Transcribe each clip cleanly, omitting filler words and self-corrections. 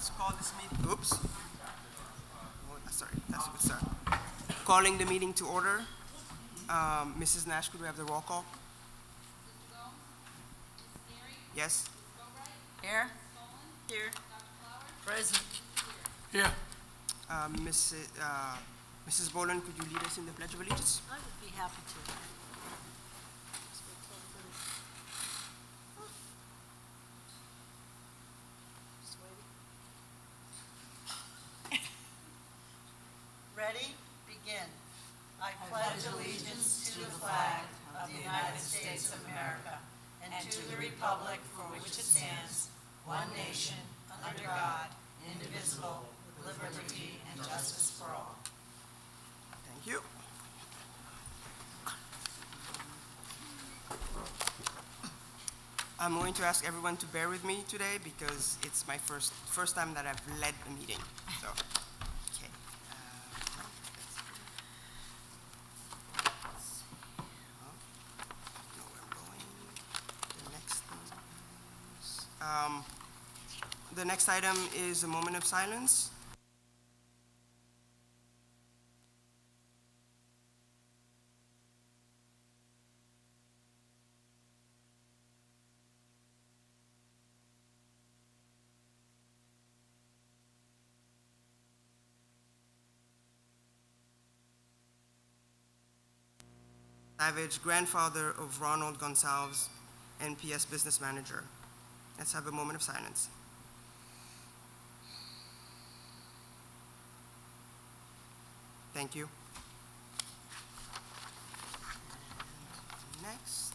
Let's call this meeting. Oops. Oh, sorry, that's a good start. Calling the meeting to order. Mrs. Nash, could we have the roll call? Yes. Here. Here. Present. Here. Mrs. Boland, could you lead us in the Pledge of Allegiance? I would be happy to. Ready? Begin. I pledge allegiance to the flag of the United States of America and to the republic for which it stands, one nation, under God, indivisible, with liberty and justice for all. Thank you. I'm going to ask everyone to bear with me today because it's my first time that I've led a meeting. So, okay. Let's see. Oh, I know where I'm going. The next item is a moment of silence. Savage, grandfather of Ronald Gonsalves, NPS business manager. Let's have a moment of silence. Thank you. And next,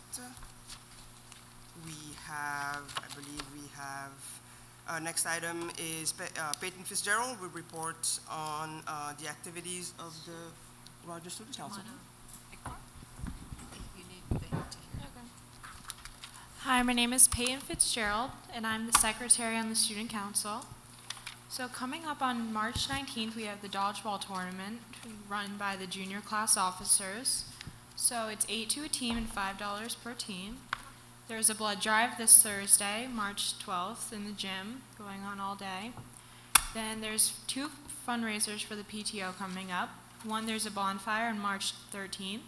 next item is Peyton Fitzgerald will report on the activities of the Rogers Student Council. Hi, my name is Peyton Fitzgerald, and I'm the secretary on the Student Council. So coming up on March 19th, we have the dodgeball tournament run by the junior class officers. So it's $8 to a team and $5 per team. There's a blood drive this Thursday, March 12th, in the gym, going on all day. Then there's 2 fundraisers for the PTO coming up. One, there's a bonfire on March 13th.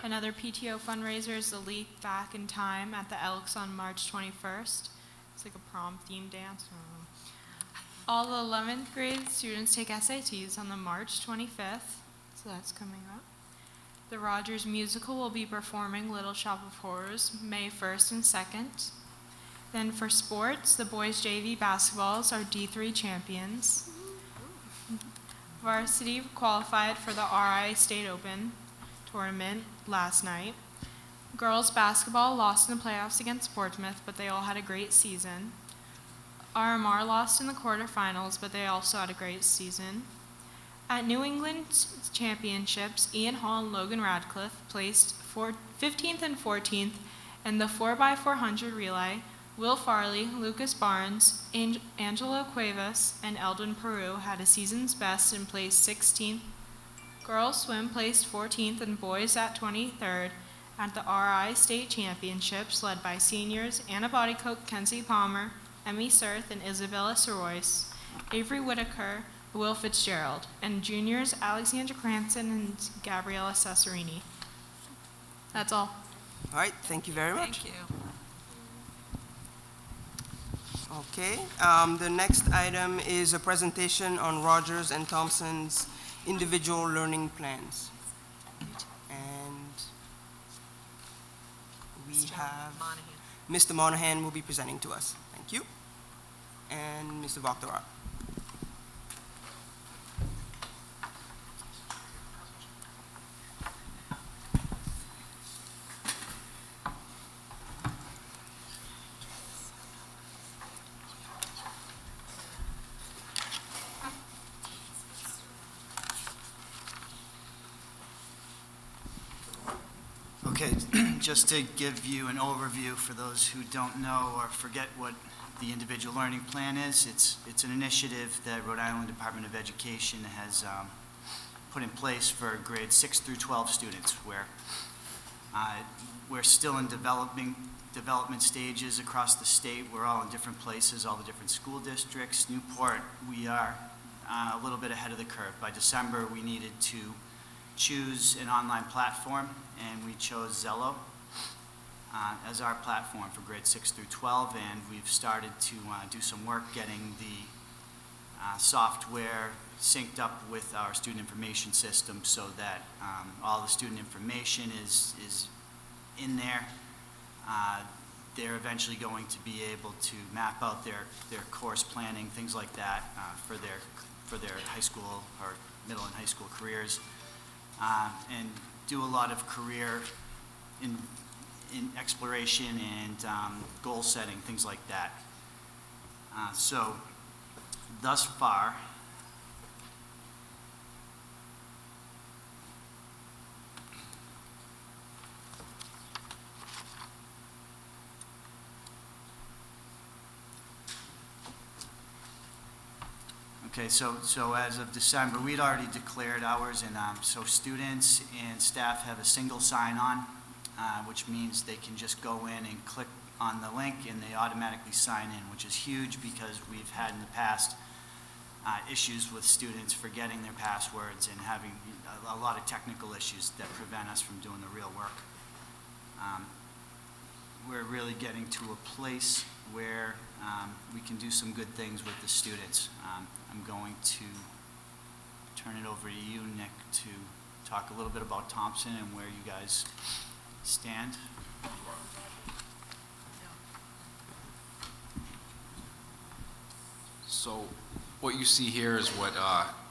Another PTO fundraiser is the Leap Back in Time at the Elks on March 21st. It's like a prom-themed dance. All the 11th grade students take SATs on the March 25th, so that's coming up. The Rogers Musical will be performing Little Shop of Horrors May 1st and 2nd. Then for sports, the boys JV basketballs are D3 champions. Varsity qualified for the RI State Open tournament last night. Girls basketball lost in the playoffs against Portsmouth, but they all had a great season. RMR lost in the quarterfinals, but they also had a great season. At New England Championships, Ian Hall and Logan Radcliffe placed 15th and 14th in the 4x400 relay. Will Farley, Lucas Barnes, Angelo Cuevas, and Eldon Peru had a season's best and placed 16th. Girls swim placed 14th and boys at 23rd at the RI State Championships, led by seniors Anna Bodycoke, Kenzie Palmer, Emmy Surth, and Isabella Sorois, Avery Whitaker, Will Fitzgerald, and juniors Alexandra Cranston and Gabriella Cesarini. That's all. All right, thank you very much. Thank you. Okay, the next item is a presentation on Rogers and Thompson's individual learning plans. And we have Mr. Monahan will be presenting to us. Thank you. And Mr. Bhaktara. Okay, just to give you an overview for those who don't know or forget what the individual learning plan is, it's an initiative that Rhode Island Department of Education has put in place for grades 6 through 12 students, where We're still in development stages across the state. We're all in different places, all the different school districts. Newport, we are a little bit ahead of the curve. By December, we needed to choose an online platform, and we chose Zello as our platform for grades 6 through 12, and we've started to do some work getting the software synced up with our student information system so that all the student information is in there. They're eventually going to be able to map out their course planning, things like that, for their high school or middle and high school careers, and do a lot of career in exploration and goal setting, things like that. So thus far, okay, so as of December, we'd already declared ours, and so students and staff have a single sign-on, which means they can just go in and click on the link and they automatically sign in, which is huge because we've had in the past issues with students forgetting their passwords and having a lot of technical issues that prevent us from doing the real work. We're really getting to a place where we can do some good things with the students. I'm going to turn it over to you, Nick, to talk a little bit about Thompson and where you guys stand. So what you see here is what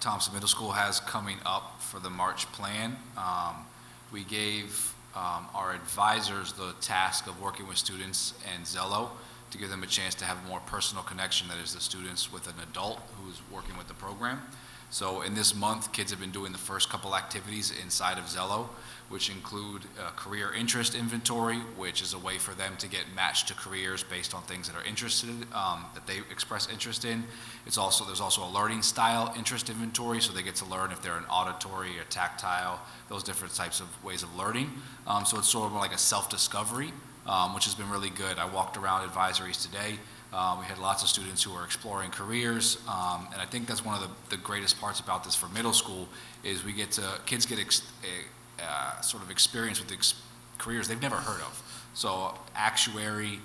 Thompson Middle School has coming up for the March plan. We gave our advisors the task of working with students and Zello to give them a chance to have a more personal connection, that is the students with an adult who's working with the program. So in this month, kids have been doing the first couple activities inside of Zello, which include a career interest inventory, which is a way for them to get matched to careers based on things that are interested, that they express interest in. There's also a learning style interest inventory, so they get to learn if they're an auditory or tactile, those different types of ways of learning. So it's sort of like a self-discovery, which has been really good. I walked around advisories today. We had lots of students who are exploring careers, and I think that's one of the greatest parts about this for middle school is kids get sort of experience with careers they've never heard of. So actuary,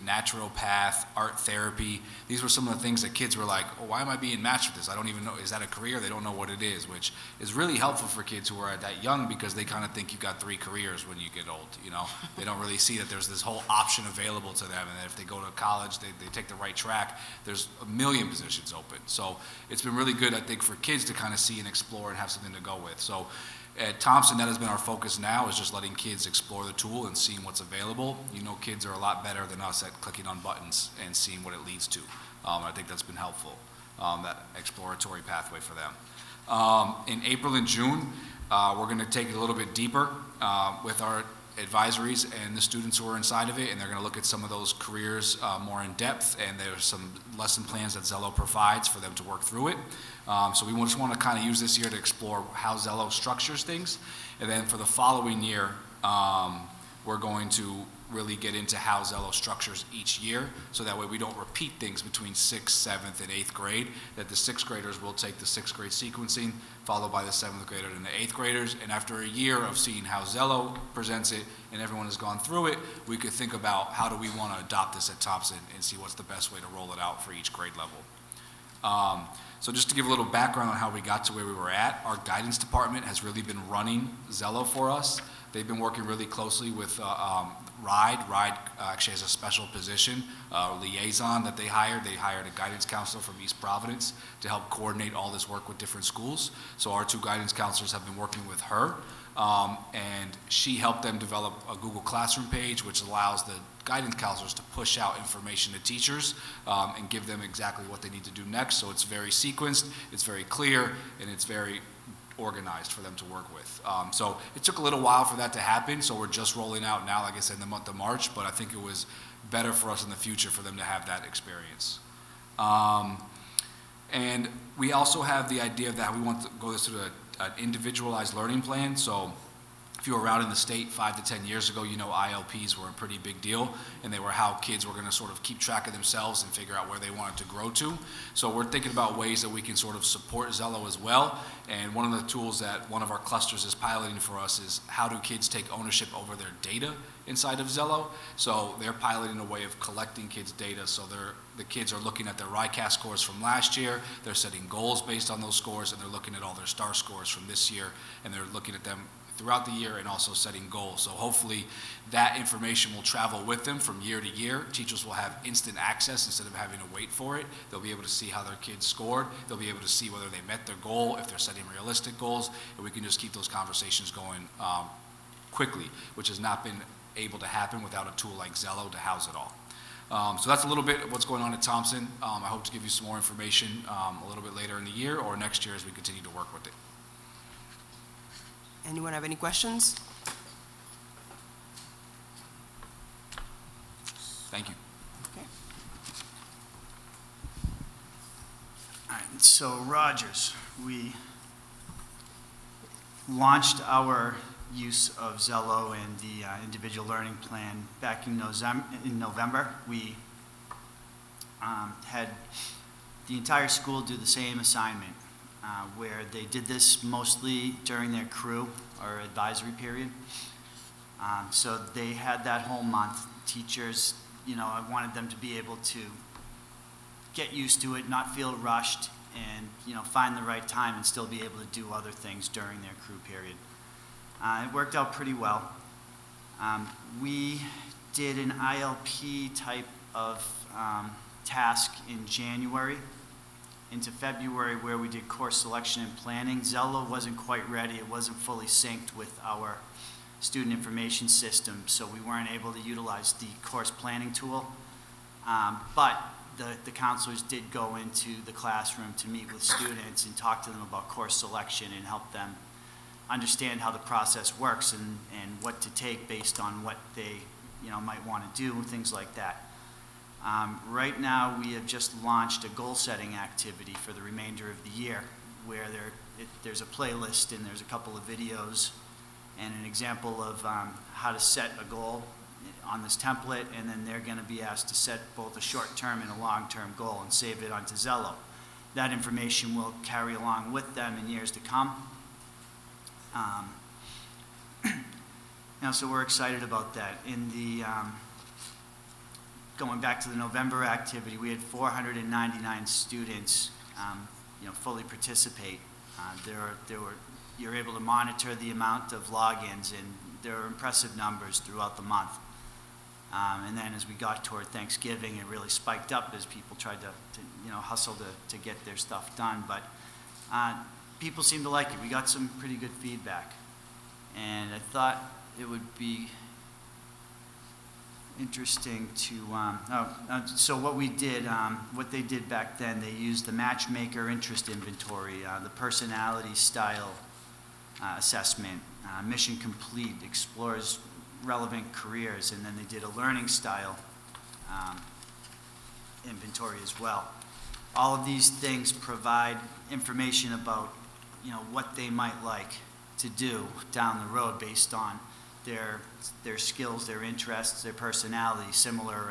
naturopath, art therapy, these were some of the things that kids were like, oh, why am I being matched with this? I don't even know, is that a career? They don't know what it is, which is really helpful for kids who are that young because they kind of think you got 3 careers when you get old, you know? They don't really see that there's this whole option available to them, and that if they go to college, they take the right track, there's a million positions open. So it's been really good, I think, for kids to kind of see and explore and have something to go with. So at Thompson, that has been our focus now, is just letting kids explore the tool and seeing what's available. You know, kids are a lot better than us at clicking on buttons and seeing what it leads to. I think that's been helpful, that exploratory pathway for them. In April and June, we're going to take it a little bit deeper with our advisories and the students who are inside of it, and they're going to look at some of those careers more in depth, and there's some lesson plans that Zello provides for them to work through it. So we just want to kind of use this year to explore how Zello structures things, and then for the following year, we're going to really get into how Zello structures each year, so that way we don't repeat things between 6th, 7th, and 8th grade, that the 6th graders will take the 6th grade sequencing, followed by the 7th grader and the 8th graders, and after a year of seeing how Zello presents it and everyone has gone through it, we could think about how do we want to adopt this at Thompson and see what's the best way to roll it out for each grade level. So just to give a little background on how we got to where we were at, our guidance department has really been running Zello for us. They've been working really closely with RIDE. RIDE actually has a special position, liaison that they hired. They hired a guidance counselor from East Providence to help coordinate all this work with different schools. So our 2 guidance counselors have been working with her, and she helped them develop a Google Classroom page, which allows the guidance counselors to push out information to teachers and give them exactly what they need to do next. So it's very sequenced, it's very clear, and it's very organized for them to work with. So it took a little while for that to happen, so we're just rolling out now, like I said, in the month of March, but I think it was better for us in the future for them to have that experience. And we also have the idea that we want to go through an individualized learning plan. So If you were around in the state 5 to 10 years ago, you know ILPs were a pretty big deal, and they were how kids were going to sort of keep track of themselves and figure out where they wanted to grow to. So we're thinking about ways that we can sort of support Zello as well. And one of the tools that one of our clusters is piloting for us is how do kids take ownership over their data inside of Zello. So they're piloting a way of collecting kids' data. So the kids are looking at their RICAS scores from last year, they're setting goals based on those scores, and they're looking at all their STAR scores from this year, and they're looking at them throughout the year and also setting goals. So hopefully that information will travel with them from year to year. Teachers will have instant access instead of having to wait for it. They'll be able to see how their kids scored. They'll be able to see whether they met their goal, if they're setting realistic goals, and we can just keep those conversations going quickly, which has not been able to happen without a tool like Zello to house it all. So that's a little bit of what's going on at Thompson. I hope to give you some more information a little bit later in the year or next year as we continue to work with it. Anyone have any questions? Thank you. Okay. All right, so Rogers, we launched our use of Zello and the individual learning plan back in November. We had the entire school do the same assignment, where they did this mostly during their crew or advisory period. So they had that whole month. Teachers, I wanted them to be able to get used to it, not feel rushed, and find the right time and still be able to do other things during their crew period. It worked out pretty well. We did an ILP type of task in January into February where we did course selection and planning. Zello wasn't quite ready. It wasn't fully synced with our student information system, so we weren't able to utilize the course planning tool. But the counselors did go into the classroom to meet with students and talk to them about course selection and help them understand how the process works and what to take based on what they might want to do, things like that. Right now, we have just launched a goal-setting activity for the remainder of the year where there's a playlist and there's a couple of videos and an example of how to set a goal on this template, and then they're going to be asked to set both a short-term and a long-term goal and save it onto Zello. That information will carry along with them in years to come. So we're excited about that. In the going back to the November activity, we had 499 students, fully participate. You're able to monitor the amount of logins, and there are impressive numbers throughout the month. And then as we got toward Thanksgiving, it really spiked up as people tried to hustle to get their stuff done. But people seemed to like it. We got some pretty good feedback. And I thought it would be interesting to, so what we did, what they did back then, they used the Matchmaker Interest Inventory, the Personality Style Assessment, Mission Complete, explores relevant careers, and then they did a Learning Style inventory as well. All of these things provide information about, what they might like to do down the road based on their skills, their interests, their personality, similar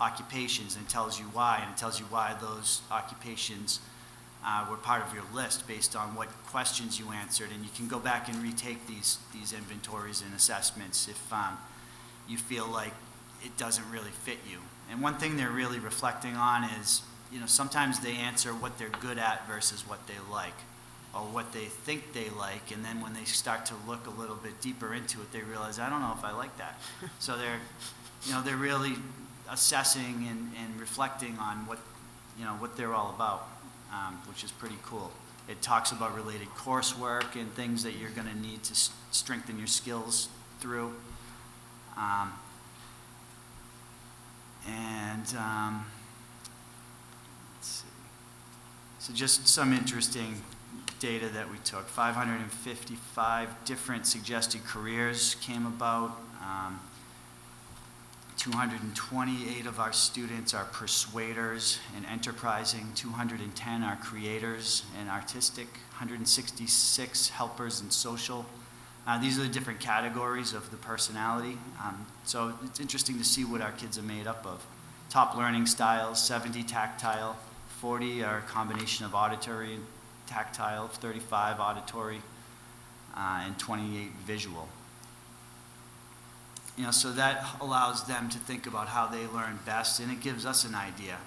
occupations, and it tells you why, and it tells you why those occupations were part of your list based on what questions you answered. And you can go back and retake these inventories and assessments if you feel like it doesn't really fit you. And one thing they're really reflecting on is, sometimes they answer what they're good at versus what they like, or what they think they like, and then when they start to look a little bit deeper into it, they realize, I don't know if I like that. So they're really assessing and reflecting on what they're all about, which is pretty cool. It talks about related coursework and things that you're going to need to strengthen your skills through. Let's see. So just some interesting data that we took. 555 different suggested careers came about. 228 of our students are persuaders and enterprising. 210 are creators and artistic. 166 helpers and social. These are the different categories of the personality. So it's interesting to see what our kids are made up of. Top learning styles, 70 tactile, 40 are a combination of auditory and tactile, 35 auditory, and 28 visual. So that allows them to think about how they learn best, and it gives us an idea.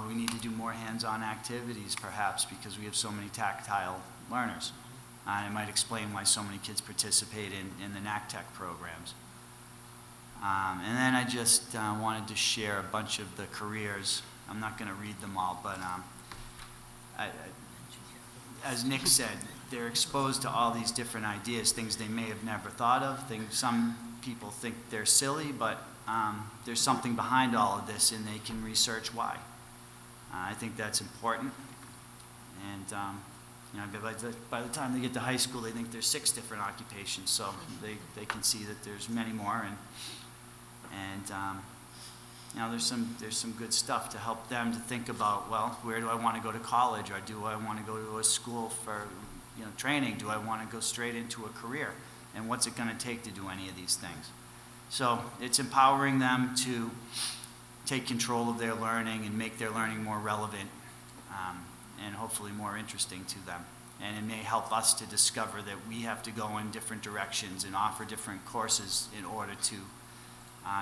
We need to do more hands-on activities perhaps because we have so many tactile learners. It might explain why so many kids participate in the NACTEC programs. And then I just wanted to share a bunch of the careers. I'm not going to read them all, but as Nick said, they're exposed to all these different ideas, things they may have never thought of, some people think they're silly, but there's something behind all of this, and they can research why. I think that's important. And by the time they get to high school, they think there's 6 different occupations, so they can see that there's many more, and there's some good stuff to help them to think about, well, where do I want to go to college, or do I want to go to a school for training? Do I want to go straight into a career? And what's it going to take to do any of these things? So it's empowering them to take control of their learning and make their learning more relevant and hopefully more interesting to them. And it may help us to discover that we have to go in different directions and offer different courses in order to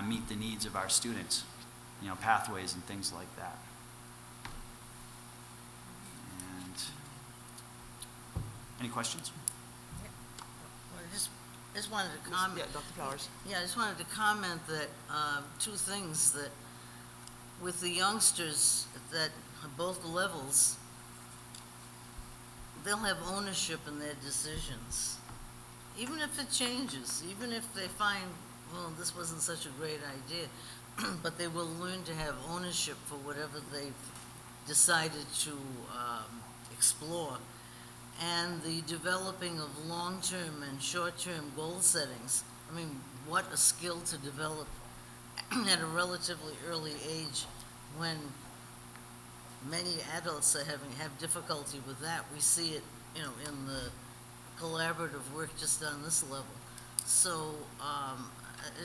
meet the needs of our students, pathways and things like that. And any questions? I just wanted to comment. Yeah, Dr. Flowers. Yeah, I just wanted to comment that 2 things, that with the youngsters that both levels, they'll have ownership in their decisions. Even if it changes, even if they find, well, this wasn't such a great idea, but they will learn to have ownership for whatever they've decided to explore. And the developing of long-term and short-term goal settings. I mean, what a skill to develop at a relatively early age when many adults have difficulty with that. We see it, in the collaborative work just on this level. So I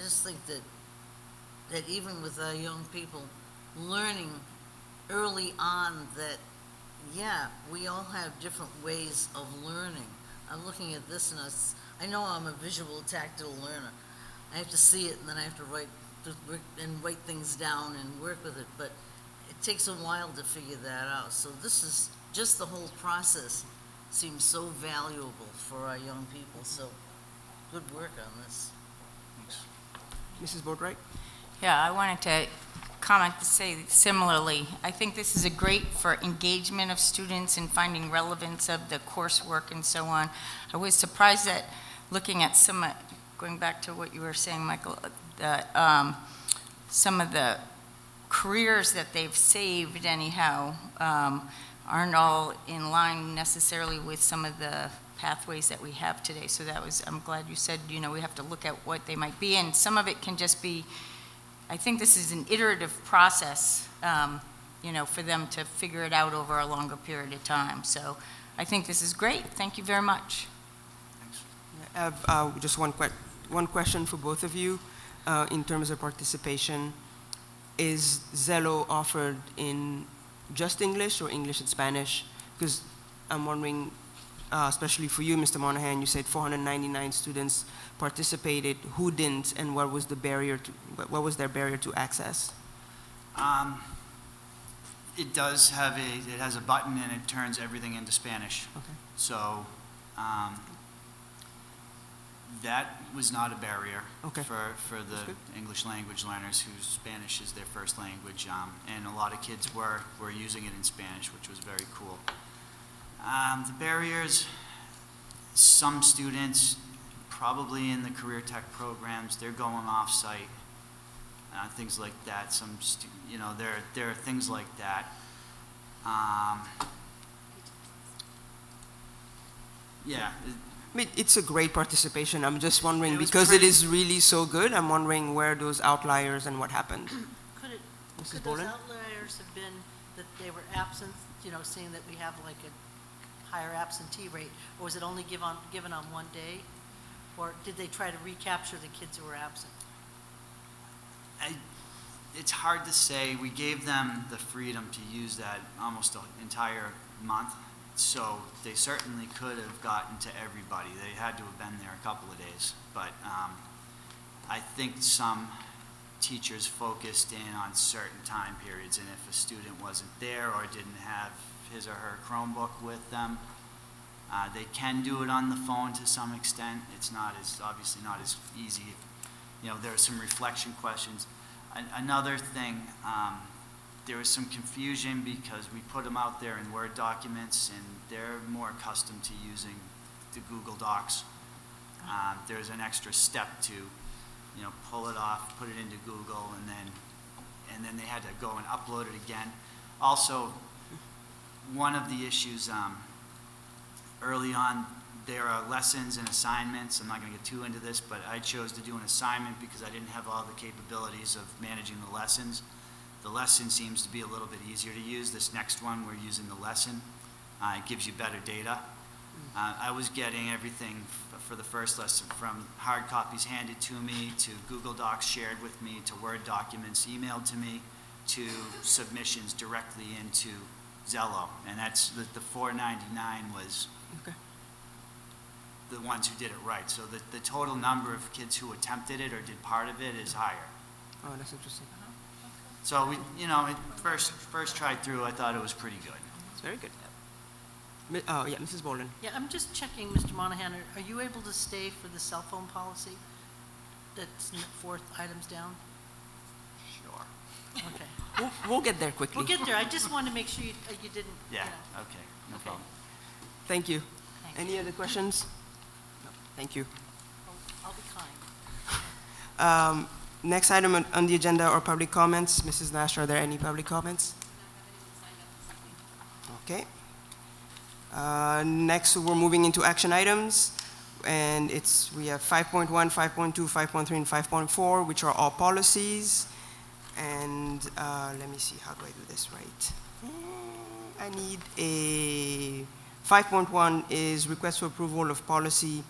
just think that even with our young people, learning early on that, yeah, we all have different ways of learning. I'm looking at this and I know I'm a visual tactile learner. I have to see it and then I have to write things down and work with it, but it takes a while to figure that out. So this is just the whole process seems so valuable for our young people. So good work on this. Thanks. Mrs. Boatwright? Yeah, I wanted to comment to say similarly. I think this is a great for engagement of students and finding relevance of the coursework and so on. I was surprised that looking at going back to what you were saying, Michael, that some of the careers that they've saved anyhow aren't all in line necessarily with some of the pathways that we have today. So I'm glad you said, we have to look at what they might be, and some of it can just be, I think this is an iterative process, for them to figure it out over a longer period of time. So I think this is great. Thank you very much. Thanks. I have just one question for both of you in terms of participation. Is Zello offered in just English or English and Spanish? Because I'm wondering, especially for you, Mr. Monahan, you said 499 students participated. Who didn't, and what was their barrier to access? It has a button and it turns everything into Spanish. Okay. So that was not a barrier Okay. for the English language learners whose Spanish is their first language, and a lot of kids were using it in Spanish, which was very cool. The barriers, some students, probably in the career tech programs, they're going off-site, things like that. There are things like that. Yeah. I mean, it's a great participation. I'm just wondering, It was because pretty- it is really so good, I'm wondering where those outliers and what happened. Could Mrs. those Boland? outliers have been that they were absent, seeing that we have like a higher absentee rate, or was it only given on one day? Or did they try to recapture the kids who were absent? It's hard to say. We gave them the freedom to use that almost the entire month, so they certainly could have gotten to everybody. They had to have been there a couple of days, but I think some teachers focused in on certain time periods, and if a student wasn't there or didn't have his or her Chromebook with them, they can do it on the phone to some extent. It's not as, obviously not as easy. You know, there are some reflection questions. Another thing, there was some confusion because we put them out there in Word documents, and they're more accustomed to using the Google Docs. There's an extra step to, you know, pull it off, put it into Google, and then they had to go and upload it again. Also, one of the issues early on, there are lessons and assignments. I'm not going to get too into this, but I chose to do an assignment because I didn't have all the capabilities of managing the lessons. The lesson seems to be a little bit easier to use. This next one, we're using the lesson. It gives you better data. I was getting everything for the first lesson from hard copies handed to me, to Google Docs shared with me, to Word documents emailed to me, to submissions directly into Zello. And that's the 499 was Okay. the ones who did it right. So the total number of kids who attempted it or did part of it is higher. Oh, that's interesting. So we, you know, first try through, I thought it was pretty good. It's very good. Oh, yeah, Mrs. Bolden. Yeah, I'm just checking, Mr. Monahan, are you able to stay for the cell phone policy? That's 4 items down? Sure. Okay. We'll get there quickly. We'll get there. I just wanted to make sure you didn't, Yeah, you know. okay, no Okay. problem. Thank you. Thank Any other questions? No. Thank you. I'll be kind. Next item on the agenda are public comments. Mrs. Nash, are there any public comments? Okay. Next, we're moving into action items, and we have 5.1, 5.2, 5.3, and 5.4, which are all policies. And let me see, how do I do this right? I need a 5.1 is request for approval of policy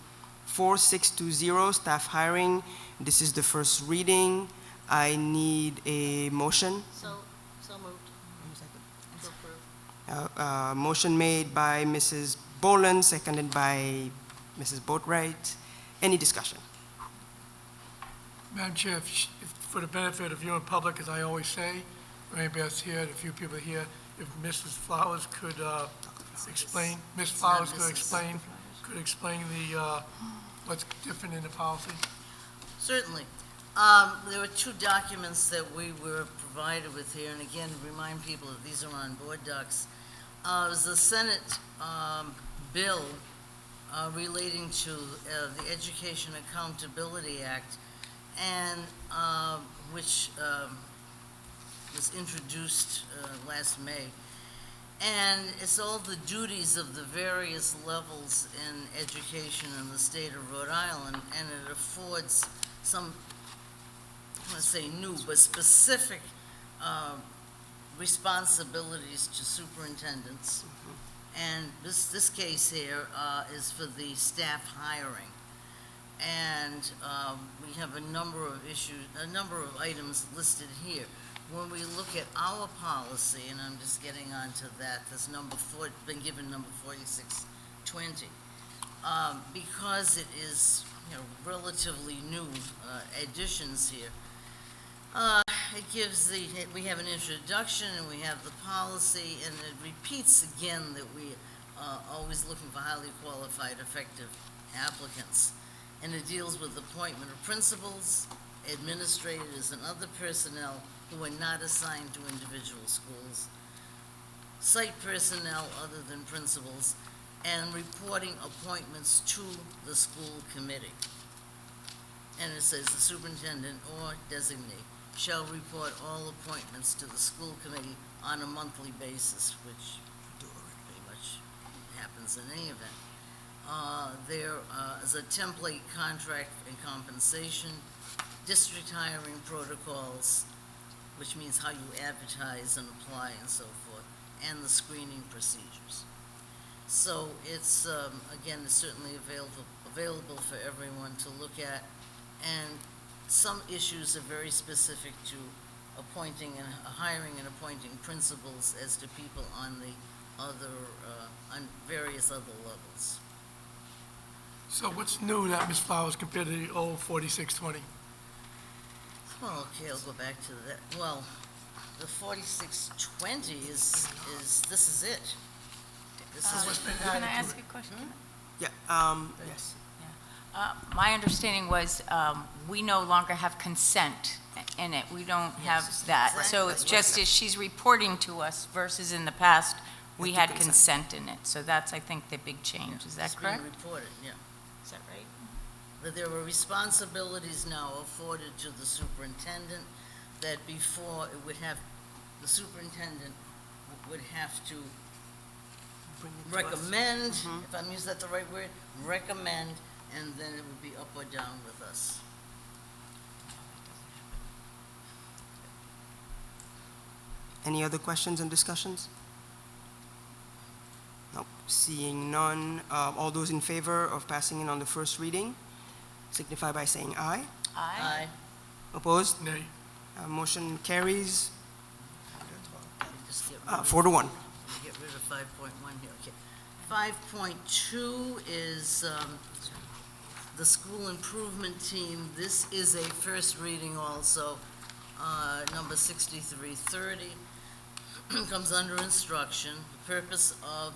4620, staff hiring. This is the first reading. I need a motion. So moved. So approved. Motion made by Mrs. Boland, seconded by Mrs. Boatwright. Any discussion? Madam Chair, if for the benefit of you and public, as I always say, or anybody else here, a few people here, if Mrs. Flowers could explain, Ms. Flowers could explain the, what's different in the policy? Certainly. There were 2 documents that we were provided with here, and again, remind people that these are on board docs. It was the Senate bill relating to the Education Accountability Act, and which was introduced last May. And it's all the duties of the various levels in education in the state of Rhode Island, and it affords some, I want to say new, but specific responsibilities to superintendents. And this case here is for the staff hiring. And we have a number of issues, a number of items listed here. When we look at our policy, and I'm just getting onto that, this been given number 4620, because it is, you know, relatively new additions here. It gives we have an introduction and we have the policy, and it repeats again that we are always looking for highly qualified, effective applicants. And it deals with appointment of principals, administrators, and other personnel who are not assigned to individual schools, site personnel other than principals, and reporting appointments to the school committee. And it says the superintendent or designee shall report all appointments to the school committee on a monthly basis, which pretty much happens in any event. There is a template contract and compensation, district hiring protocols, which means how you advertise and apply and so forth, and the screening procedures. So it's, again, it's certainly available available for everyone to look at. And some issues are very specific to appointing and hiring and appointing principals as to people on the other, on various other levels. So what's new now, Ms. Flowers, compared to the old 4620? Well, okay, I'll go back to that. Well, the 4620 is, this is it. This is What's been Can added I to ask it? a question? Yeah, yes. My understanding was we no longer have consent in it. We don't have that. So it's just as she's reporting to us versus in the past, we had consent in it. So that's, I think, the big change. Is that It's being correct? reported, yeah. Is that right? That there were responsibilities now afforded to the superintendent that before it would have, the superintendent would have to Bring it to us. recommend, if I'm using that the right word, recommend, and then it would be up or down with us. Any other questions and discussions? Nope. Seeing none, all those in favor of passing it on the first reading signify by saying aye. Aye. Opposed? Nay. Motion carries Just get rid of 4-1. Get rid of 5.1 here, okay. 5.2 is the school improvement team. This is a first reading also, number 6330. Comes under instruction. The purpose of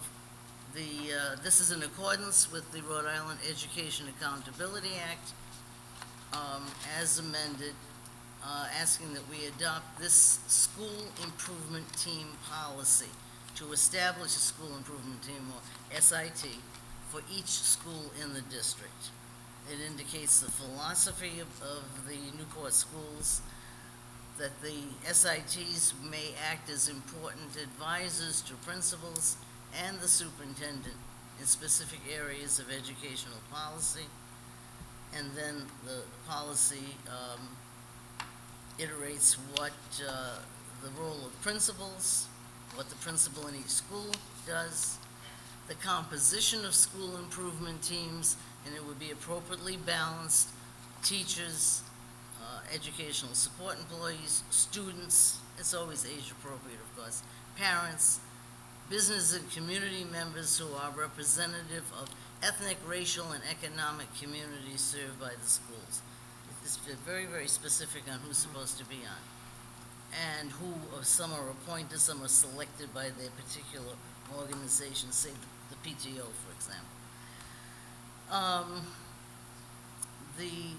this is in accordance with the Rhode Island Education Accountability Act, as amended, asking that we adopt this school improvement team policy to establish a school improvement team, or SIT, for each school in the district. It indicates the philosophy of the Newport schools, that the SITs may act as important advisors to principals and the superintendent in specific areas of educational policy. And then the policy iterates what the role of principals, what the principal in each school does, the composition of school improvement teams, and it would be appropriately balanced, teachers, educational support employees, students, it's always age appropriate, of course, parents, business and community members who are representative of ethnic, racial, and economic communities served by the schools. It's very, very specific on who's supposed to be on. And who, some are appointed, some are selected by their particular organization, say the PTO, for example. The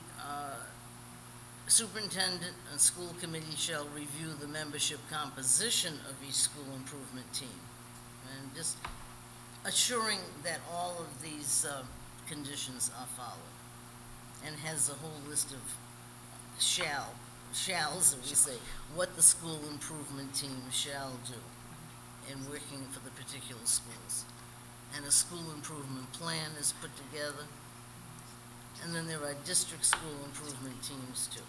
superintendent and school committee shall review the membership composition of each school improvement team. And just assuring that all of these conditions are followed. And has a whole list of shalls, as we say, what the school improvement team shall do in working for the particular schools. And a school improvement plan is put together. And then there are district school improvement teams too.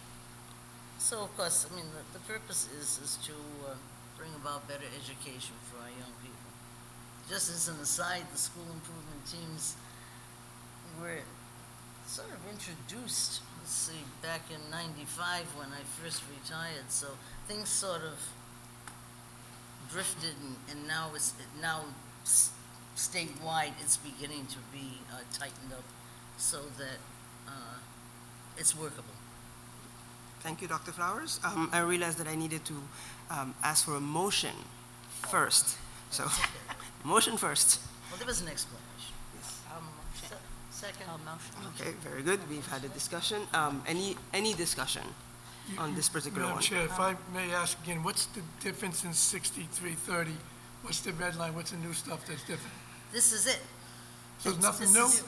So, of course, I mean, the purpose is to bring about better education for our young people. Just as an aside, the school improvement teams were sort of introduced, let's see, back in '95 when I first retired, so things sort of drifted, and now statewide, it's beginning to be tightened up so that it's workable. Thank you, Dr. Flowers. I realized that I needed to ask for a motion first. So, motion first. Well, there was an explanation. Second. Okay, very good. We've had a discussion. Any discussion on this particular Madam one? Chair, if I may ask again, what's the difference in 6330? What's the red line? What's the new stuff that's different? This is it. So there's nothing This new? is-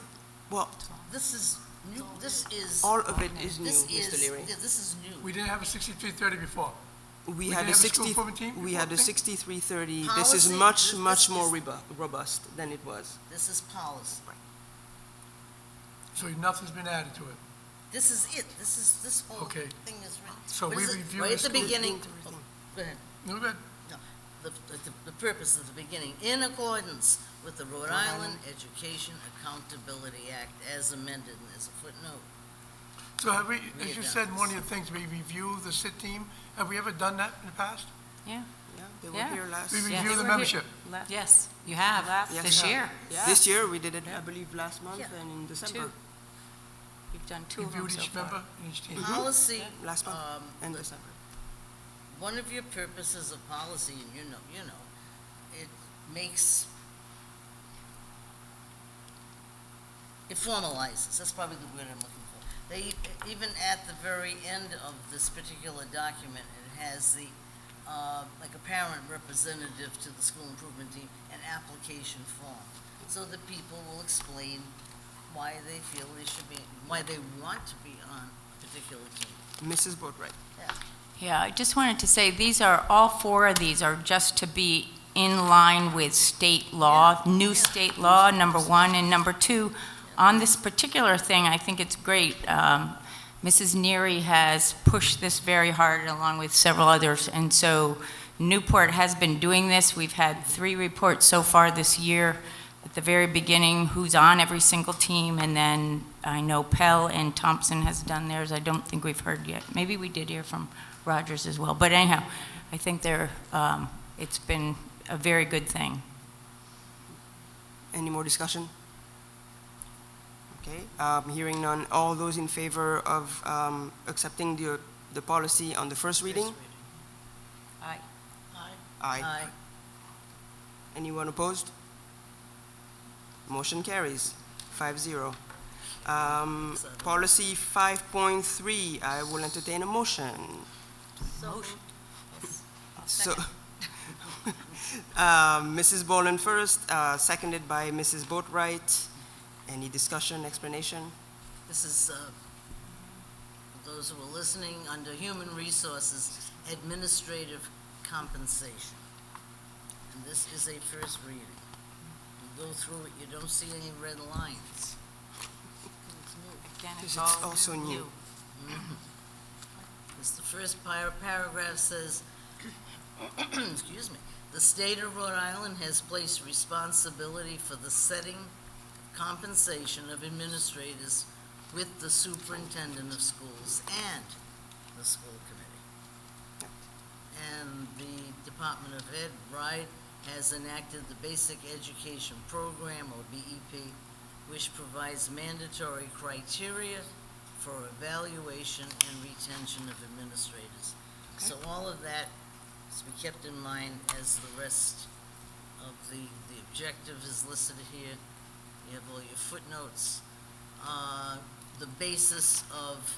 Well, This is new, this is. all of it is new, This Mr. is, Leary. yeah, this is new. We didn't have a 6330 before. We didn't had a have a school 60, improvement team we before, had a thing? 6330. This Policy, is much, this much more is- robust than it was. This is policy. So nothing's been added to it. This is it. This whole Okay. thing is written. So What we is it? review Right the at the school- beginning. Oh, go ahead. No, good. the purpose at the beginning, in accordance with the Rhode Island Education Accountability Act as amended, and there's a footnote. So have we, Read as you that. said, one of the things, we review the sit team. Have we ever done that in the past? Yeah. Yeah, they were Yeah. here last. We Yes. review They the were here membership. Yes, you have, Yes, this we year. have. This year, we did it, I believe, last month Yeah. and in December. Two. We've done two of them Reviewed so each far. member in each team. Policy, Last month and the- December. one of your purposes of policy, and you know, it makes, it formalizes, that's probably the word I'm looking for. They, even at the very end of this particular document, it has the, like a parent representative to the school improvement team, an application form, so that people will explain why they feel they should be, why they want to be on a particular team. Mrs. Boatwright. Yeah, I just wanted to say, all four of these are just to be in line with state law, new state law, number one, and number two, on this particular thing, I think it's great. Mrs. Neary has pushed this very hard along with several others, and so Newport has been doing this. We've had 3 reports so far this year. At the very beginning, who's on every single team, and then I know Pell and Thompson has done theirs. I don't think we've heard yet. Maybe we did hear from Rogers as well. But anyhow, I think it's been a very good thing. Any more discussion? Okay, hearing none. All those in favor of accepting the policy on the first reading? Aye. Aye. Anyone opposed? Motion carries, 5-0. Policy 5.3, I will entertain a motion. So, Mrs. Boland first, seconded by Mrs. Boatwright. Any discussion, explanation? This is, for those who are listening, under Human Resources, Administrative Compensation. And this is a first reading. You go through it, you don't see any red lines. Again, Because it's also new. This, the first paragraph says, excuse me, the state of Rhode Island has placed responsibility for the setting compensation of administrators with the superintendent of schools and the school committee. And the Department of Ed, right, has enacted the Basic Education Program, or BEP, which provides mandatory criteria for evaluation and retention of administrators. So all of that is to be kept in mind as the rest of the objective is listed here. You have all your footnotes. The basis of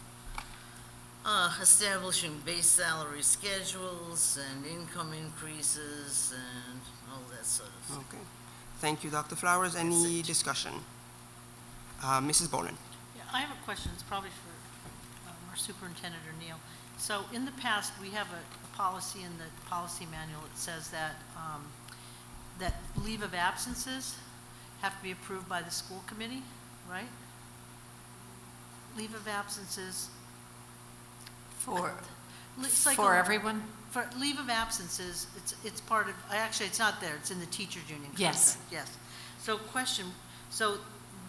establishing base salary schedules and income increases and all that sort of thing. Okay. Thank you, Dr. Flowers. Any it. discussion? Mrs. Boland. Yeah, I have a question, it's probably for our superintendent or Neil. So in the past, we have a policy in the policy manual that says that, that leave of absences have to be approved by the school committee, right? Leave of absences. It's like For a- everyone? For leave of absences, it's part of, actually, it's not there, it's in the teachers' union contract. Yes. Yes. So question, so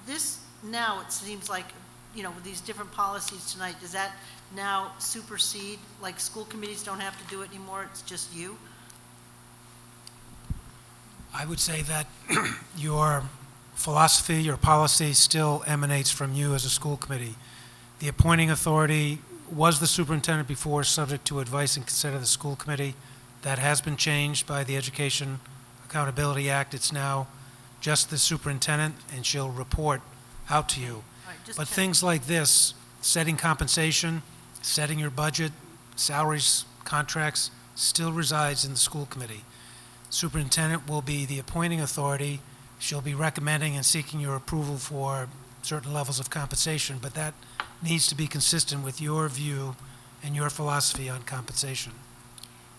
this, now it seems like, you know, with these different policies tonight, does that now supersede, like school committees don't have to do it anymore, it's just you? I would say that your philosophy, your policy still emanates from you as a school committee. The appointing authority was the superintendent before, subject to advice and consent of the school committee. That has been changed by the Education Accountability Act. It's now just the superintendent, and she'll report out to you. All right, just But check. things like this, setting compensation, setting your budget, salaries, contracts, still resides in the school committee. Superintendent will be the appointing authority. She'll be recommending and seeking your approval for certain levels of compensation, but that needs to be consistent with your view and your philosophy on compensation.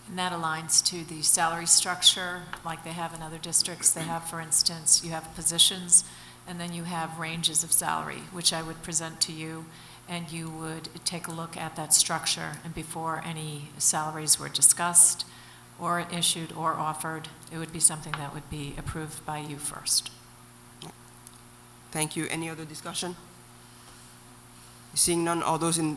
And that aligns to the salary structure like they have in other districts. They have, for instance, you have positions, and then you have ranges of salary, which I would present to you, and you would take a look at that structure. And before any salaries were discussed, or issued or offered, it would be something that would be approved by you first. Thank you. Any other discussion? Seeing none, all those in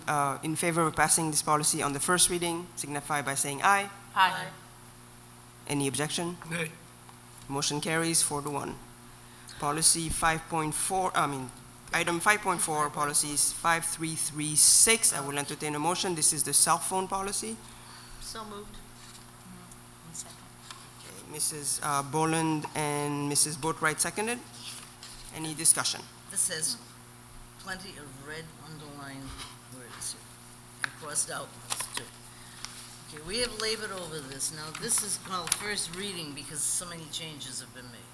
favor of passing this policy on the first reading signify by saying aye. Aye. Any objection? Nay. Motion carries 4-1. Policy 5.4, item 5.4, policies 5336. I will entertain a motion. This is the cell phone policy. So moved. Okay, Mrs. Boland and Mrs. Boatwright seconded. Any discussion? This has plenty of red underlined words here, and crossed out ones too. Okay, we have labored over this. Now, this is called first reading because so many changes have been made.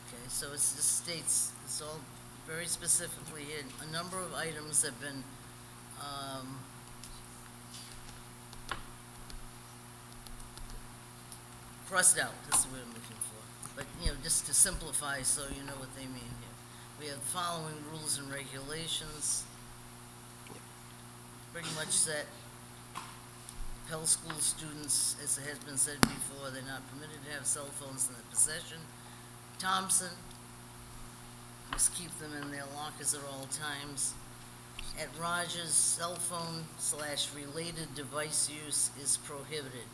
Okay, so it just states, it's all very specifically here. A number of items have been, crossed out, that's the word I'm looking for. But, just to simplify so you know what they mean here. We have the following rules and regulations. Pretty much that Pell School students, as it has been said before, they're not permitted to have cell phones in their possession. Thompson, must keep them in their lockers at all times. At Rogers, cell phone/related device use is prohibited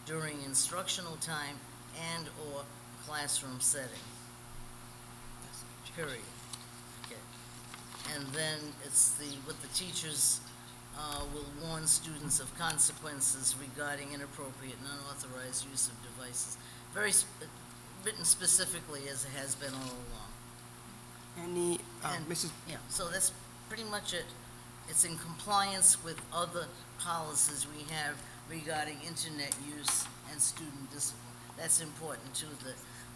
during instructional time and/or classroom setting. Period. Okay. And then it's what the teachers will warn students of consequences regarding inappropriate and unauthorized use of devices. Written specifically as it has been all along. Any, And- Mrs. Yeah, so that's pretty much it. It's in compliance with other policies we have regarding internet use and student discipline. That's important too,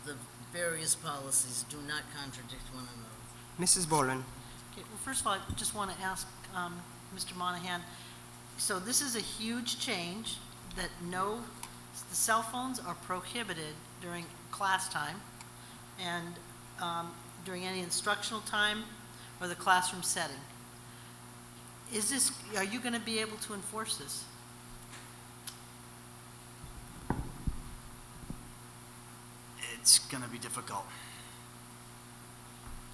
the various policies do not contradict one another. Mrs. Boland. Okay, well, first of all, I just want to ask Mr. Monahan, so this is a huge change that the cell phones are prohibited during class time and during any instructional time or the classroom setting. Are you going to be able to enforce this? It's going to be difficult.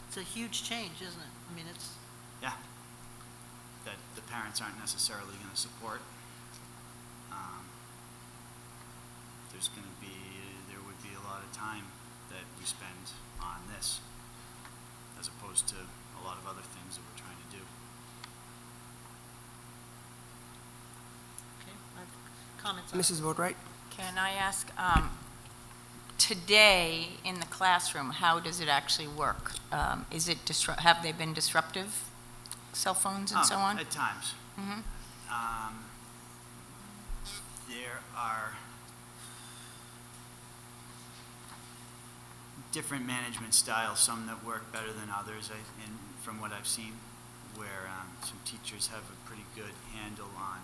It's a huge change, isn't it? I mean, it's, Yeah. That the parents aren't necessarily going to support. There would be a lot of time that we spend on this, as opposed to a lot of other things that we're trying to do. okay, I have comments on it. Mrs. Boatwright. Can I ask, today in the classroom, how does it actually work? Is it have they been disruptive, cell phones and so on? At times. Mhm. There are different management styles, some that work better than others, and from what I've seen, where some teachers have a pretty good handle on,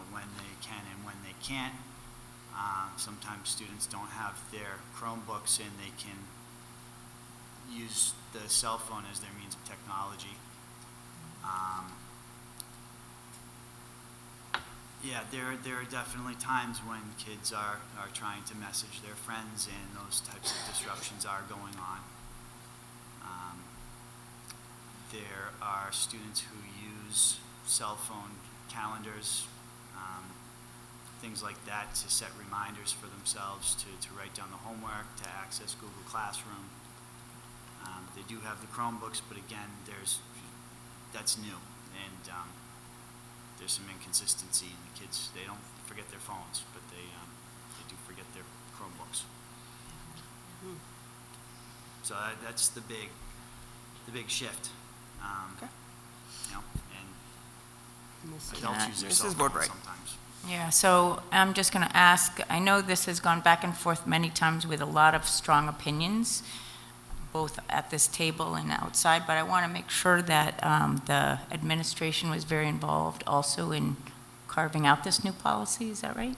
when they can and when they can't. Sometimes students don't have their Chromebooks and they can use the cell phone as their means of technology. Yeah, there are definitely times when kids are trying to message their friends and those types of disruptions are going on. There are students who use cell phone calendars, things like that, to set reminders for themselves to write down the homework, to access Google Classroom. They do have the Chromebooks, but again, that's new, and there's some inconsistency in the kids. They don't forget their phones, but they do forget their Chromebooks. So that's the big shift. Okay. And Mrs. adults use their cell Mrs. phones Boatwright. sometimes. Yeah, so I'm just going to ask, I know this has gone back and forth many times with a lot of strong opinions, both at this table and outside, but I want to make sure that the administration was very involved also in carving out this new policy, is that right?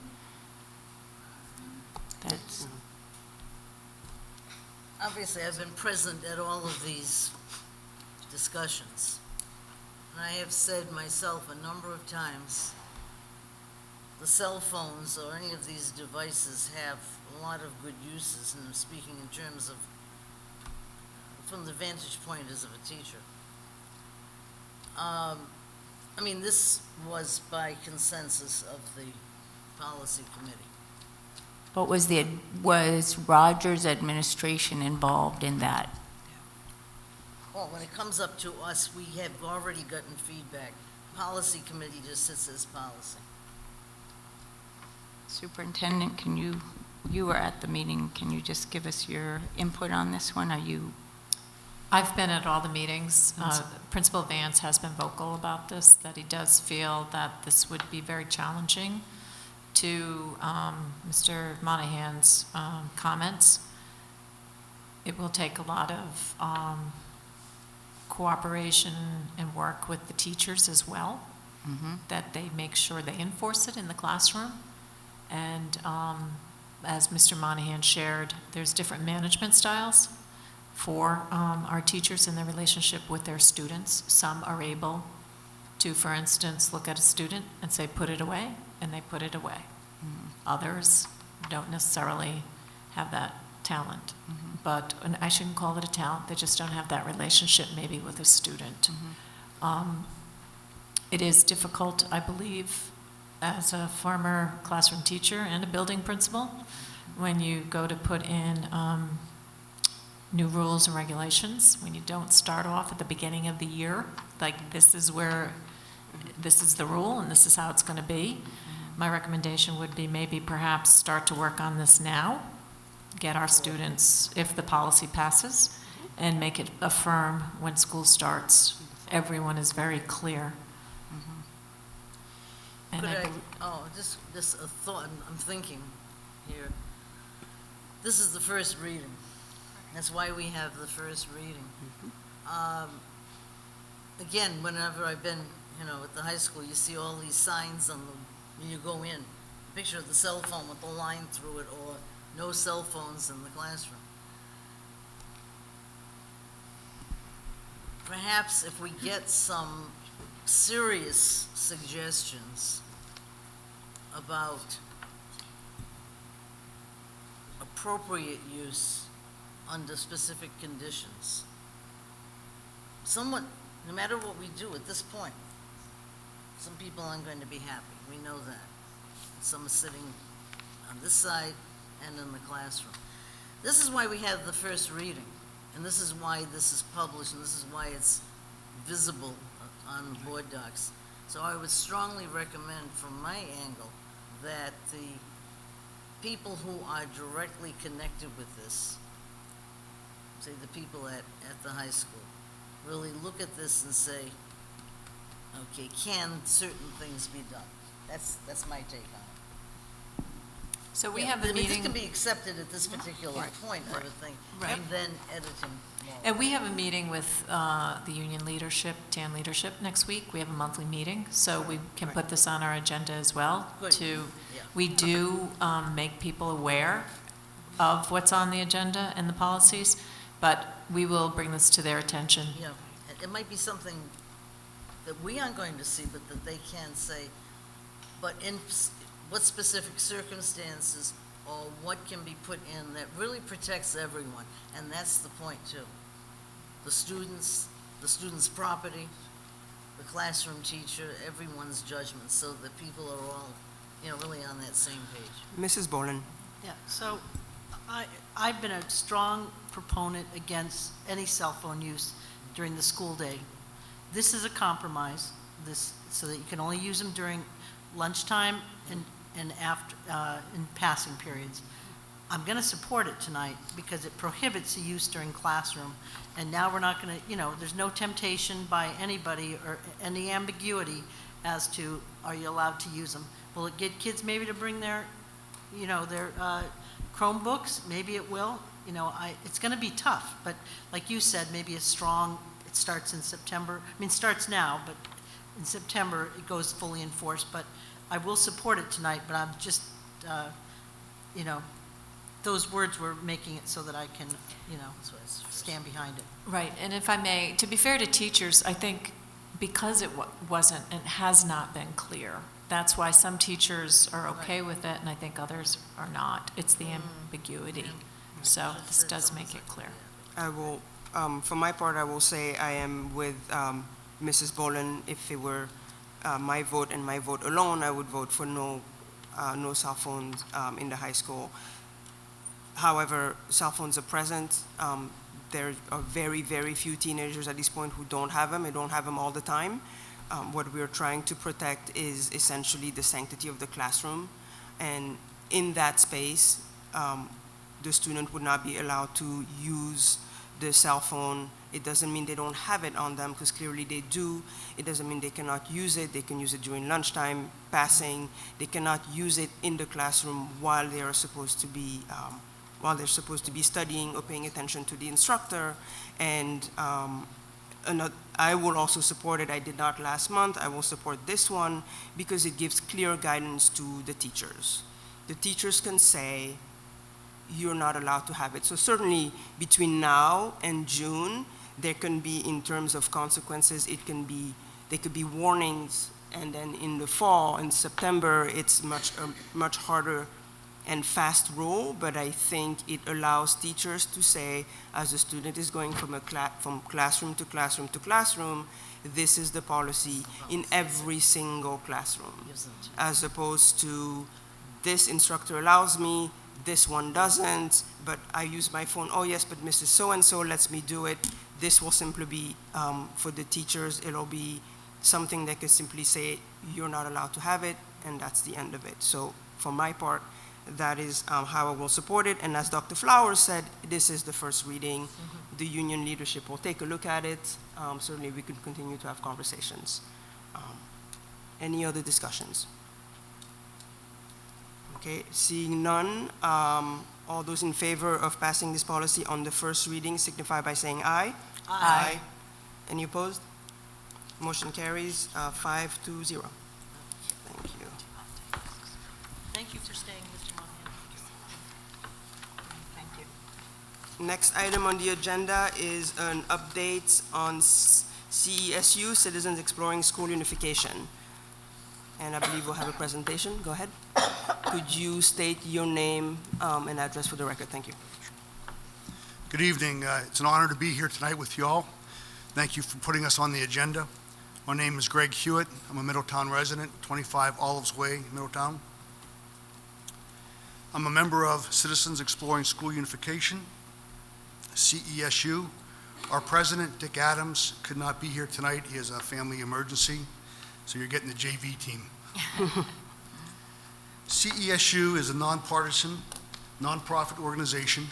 That's, Obviously, I've been present at all of these discussions. And I have said myself a number of times, the cell phones or any of these devices have a lot of good uses, and I'm speaking in terms of, from the vantage point as of a teacher. I mean, this was by consensus of the policy committee. But was Rogers' administration involved in that? Well, when it comes up to us, we have already gotten feedback. Policy committee just sits as policy. Superintendent, you were at the meeting, can you just give us your input on this one? I've been at all the meetings. Principal Vance has been vocal about this, that he does feel that this would be very challenging to Mr. Monahan's comments. It will take a lot of cooperation and work with the teachers as well, that they make sure they enforce it in the classroom. And as Mr. Monahan shared, there's different management styles for our teachers in their relationship with their students. Some are able to, for instance, look at a student and say, put it away, and they put it away. Others don't necessarily have that talent. But, and I shouldn't call it a talent, they just don't have that relationship maybe with a student. It is difficult, I believe, as a former classroom teacher and a building principal, when you go to put in new rules and regulations, when you don't start off at the beginning of the year, like this is the rule and this is how it's going to be. My recommendation would be maybe perhaps start to work on this now, get our students, if the policy passes, and make it a firm when school starts. Everyone is very clear. And Just a thought, I'm thinking here. This is the first reading. That's why we have the first reading. Again, whenever I've been, at the high school, you see all these signs when you go in. A picture of the cell phone with the line through it, or no cell phones in the classroom. Perhaps if we get some serious suggestions about appropriate use under specific conditions. No matter what we do at this point, some people aren't going to be happy. We know that. Some are sitting on this side and in the classroom. This is why we have the first reading, and this is why this is published, and this is why it's visible on board docs. So I would strongly recommend, from my angle, that the people who are directly connected with this, say the people at the high school, really look at this and say, okay, can certain things be done? That's my take on it. so we have a This meeting. can be accepted at this particular point, I would think, Right. and then editing more. And we have a meeting with the union leadership, TAN leadership, next week. We have a monthly meeting, so we can put this on our agenda as well. Good. Yeah. We do make people aware of what's on the agenda and the policies, but we will bring this to their attention. Yeah, it might be something that we aren't going to see, but that they can say, but in what specific circumstances, or what can be put in that really protects everyone, and that's the point too. The students, the student's property, the classroom teacher, everyone's judgment, so that people are all, really on that same page. Mrs. Boland. Yeah, so I've been a strong proponent against any cell phone use during the school day. This is a compromise, so that you can only use them during lunchtime and after, in passing periods. I'm going to support it tonight because it prohibits the use during classroom. And now we're not going to, there's no temptation by anybody or any ambiguity as to, are you allowed to use them? Will it get kids maybe to bring their Chromebooks? Maybe it will. It's going to be tough. But like you said, maybe it starts in September. It starts now, but in September it goes fully in force. But I will support it tonight, but I'm just, those words were making it so that I can, stand behind it. Right, and if I may, to be fair to teachers, I think because it wasn't and has not been clear that's why some teachers are okay with it, and I think others are not. It's the ambiguity. So this does make it clear. I will, for my part, I will say I am with Mrs. Boland. If it were my vote and my vote alone, I would vote for no cell phones in the high school. However, cell phones are present. There are very, very few teenagers at this point who don't have them. They don't have them all the time. What we're trying to protect is essentially the sanctity of the classroom. And in that space, the student would not be allowed to use the cell phone. It doesn't mean they don't have it on them, because clearly they do. It doesn't mean they cannot use it. They can use it during lunchtime, passing. They cannot use it in the classroom while they are supposed to be studying or paying attention to the instructor. And I will also support it. I did not last month. I will support this one because it gives clear guidance to the teachers. The teachers can say, you're not allowed to have it. So certainly between now and June, there can be, in terms of consequences, there could be warnings, and then in the fall, in September, it's much harder and fast rule, but I think it allows teachers to say, as a student is going from classroom to classroom to classroom, this is the policy in every single classroom, as opposed to this instructor allows me, this one doesn't, but I use my phone. Oh yes, but Mrs. So-and-so lets me do it. This will simply be, for the teachers, it'll be something that can simply say, you're not allowed to have it, and that's the end of it. So for my part, that is how I will support it. And as Dr. Flowers said, this is the first reading. The union leadership will take a look at it. Certainly we can continue to have conversations. Any other discussions? Okay, seeing none, all those in favor of passing this policy on the first reading signify by saying aye. Aye. Any opposed? Motion carries 5-0. Thank you. Thank you for staying, Mr. Mohan. Thank you. Next item on the agenda is an update on CESU, Citizens Exploring School Unification. And I believe we'll have a presentation. Go ahead. Could you state your name and address for the record? Thank you. Good evening. It's an honor to be here tonight with you all. Thank you for putting us on the agenda. My name is Greg Hewitt. I'm a Middletown resident, 25 Olives Way, Middletown. I'm a member of Citizens Exploring School Unification, CESU. Our president, Dick Adams, could not be here tonight. He has a family emergency, so you're getting the JV team. CESU is a nonpartisan, nonprofit organization.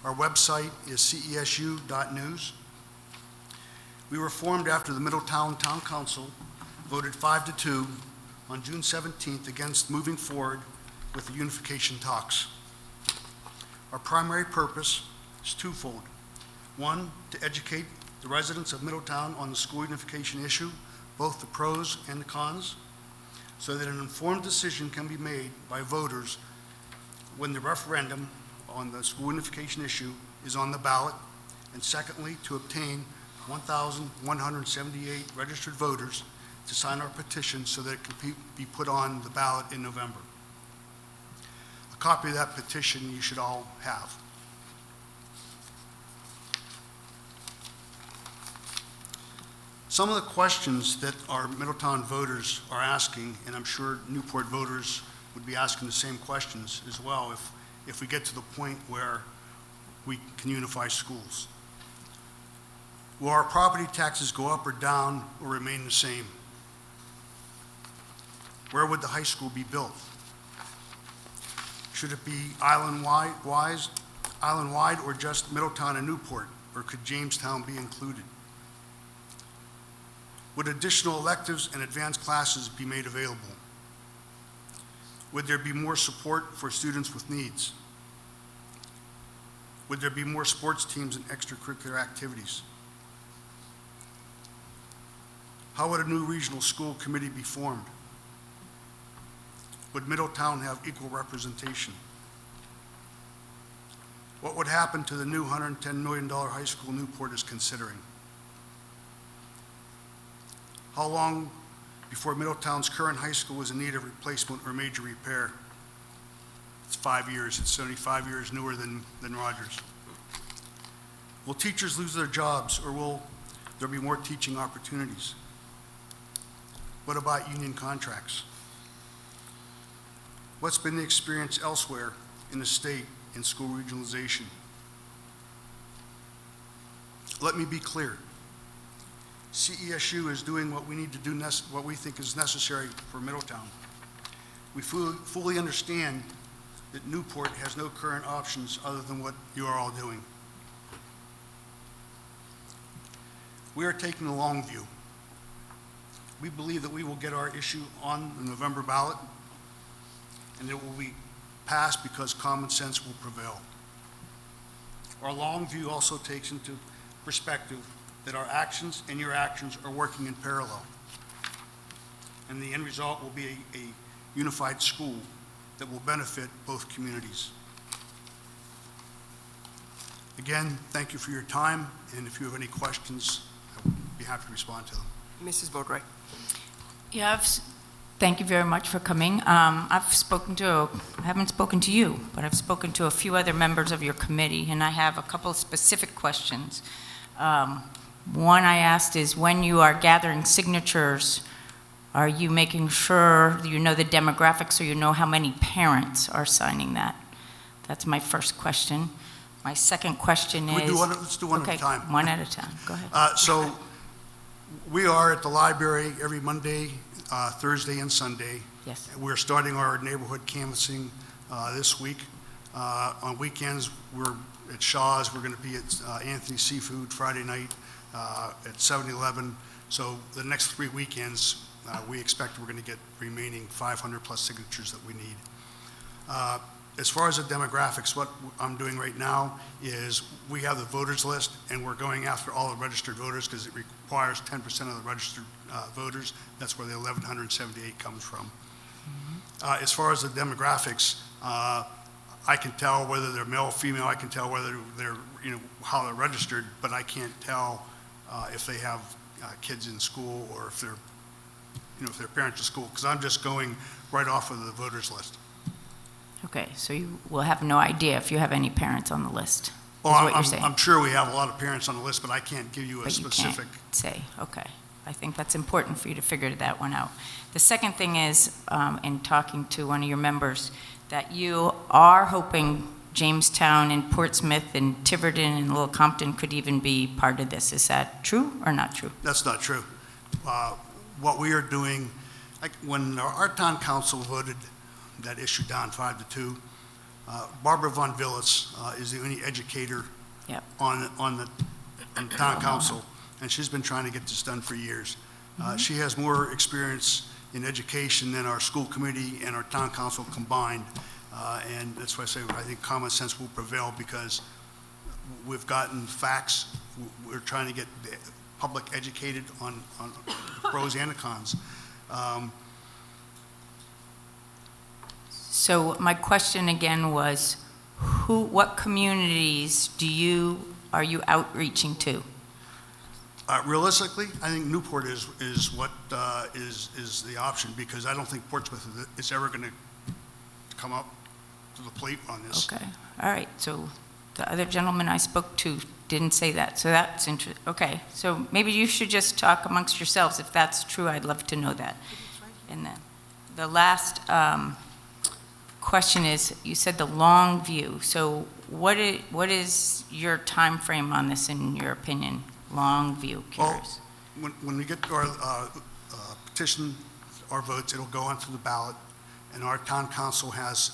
Our website is cesu.news. We were formed after the Middletown Town Council voted 5-2 on June 17th against moving forward with the unification talks. Our primary purpose is twofold. One, to educate the residents of Middletown on the school unification issue, both the pros and the cons, so that an informed decision can be made by voters when the referendum on the school unification issue is on the ballot. And secondly, to obtain 1,178 registered voters to sign our petition so that it can be put on the ballot in November. A copy of that petition you should all have. Some of the questions that our Middletown voters are asking, and I'm sure Newport voters would be asking the same questions as well if we get to the point where we can unify schools. Will our property taxes go up or down or remain the same? Where would the high school be built? Should it be island-wide or just Middletown and Newport, or could Jamestown be included? Would additional electives and advanced classes be made available? Would there be more support for students with needs? Would there be more sports teams and extracurricular activities? How would a new regional school committee be formed? Would Middletown have equal representation? What would happen to the new $110 million high school Newport is considering? How long before Middletown's current high school was in need of replacement or major repair. It's 5 years. It's only 5 years newer than Rogers. Will teachers lose their jobs, or will there be more teaching opportunities? What about union contracts? What's been the experience elsewhere in the state in school regionalization? Let me be clear. CESU is doing what we need to do, what we think is necessary for Middletown. We fully understand that Newport has no current options other than what you are all doing. We are taking the long view. We believe that we will get our issue on the November ballot, and it will be passed because common sense will prevail. Our long view also takes into perspective that our actions and your actions are working in parallel. And the end result will be a unified school that will benefit both communities. Again, thank you for your time, and if you have any questions, I would be happy to respond to them. Mrs. Boatwright. Yeah, thank you very much for coming. I haven't spoken to you, but I've spoken to a few other members of your committee, and I have a couple of specific questions. One I asked is, when you are gathering signatures, are you making sure you know the demographics so you know how many parents are signing that? That's my first question. My second question is... Let's do one at a time. Okay, one at a time. Go ahead. So we are at the library every Monday, Thursday, and Sunday. Yes. We're starting our neighborhood canvassing this week. On weekends, we're at Shaw's. We're going to be at Anthony's Seafood Friday night at 7-Eleven. So the next 3 weekends, we expect we're going to get remaining 500 plus signatures that we need. As far as the demographics, what I'm doing right now is we have the voters list, and we're going after all the registered voters because it requires 10% of the registered voters. That's where the 1,178 comes from. As far as the demographics, I can tell whether they're male or female. I can tell whether they're, how they're registered, but I can't tell if they have kids in school or if they're, if their parents are school, because I'm just going right off of the voters list. Okay, so you will have no idea if you have any parents on the list, is Well, what you're saying? I'm sure we have a lot of parents on the list, but I can't give you a But you specific. can't say, okay. I think that's important for you to figure that one out. The second thing is, in talking to one of your members, that you are hoping Jamestown and Portsmouth and Tiverton and Little Compton could even be part of this. Is that true or not true? That's not true. What we are doing, when our town council voted that issue down 5-2, Barbara Von Villis is the only educator Yep. on the town council, and she's been trying to get this done for years. She has more experience in education than our school committee and our town council combined, and that's why I say I think common sense will prevail because we've gotten facts. We're trying to get the public educated on the pros and the cons. So my question again was, what communities are you outreaching to? Realistically, I think Newport is what is the option because I don't think Portsmouth is ever going to come up to the plate on this. Okay, all right, so the other gentleman I spoke to didn't say that, so that's interesting. Okay, so maybe you should just talk amongst yourselves. If that's true, I'd love to know that. And then the last question is, you said the long view. So what is your time frame on this, in your opinion? Long view, curious. Well, when we get to our petition, our votes, it'll go onto the ballot, and our town council has,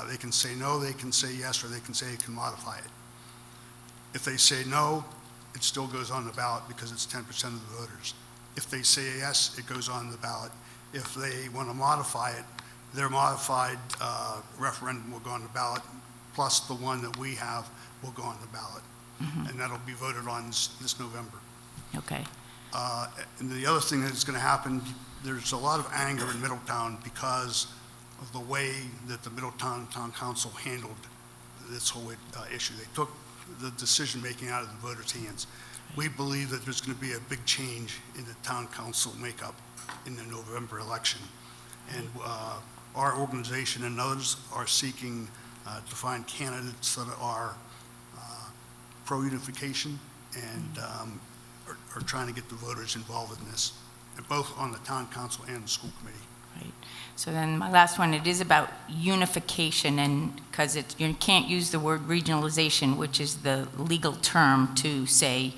they can say no, they can say yes, or they can say they can modify it. If they say no, it still goes on the ballot because it's 10% of the voters. If they say yes, it goes on the ballot. If they want to modify it, their modified referendum will go on the ballot, plus the one that we have will go on the ballot. And that'll be voted on this November. Okay. And the other thing that's going to happen, there's a lot of anger in Middletown because of the way that the Middletown Town Council handled this whole issue. They took the decision-making out of the voters' hands. We believe that there's going to be a big change in the town council makeup in the November election. And our organization and others are seeking to find candidates that are pro-unification and are trying to get the voters involved in this, both on the town council and the school committee. Right. So then my last one, it is about unification, and because you can't use the word regionalization, which is the legal term to say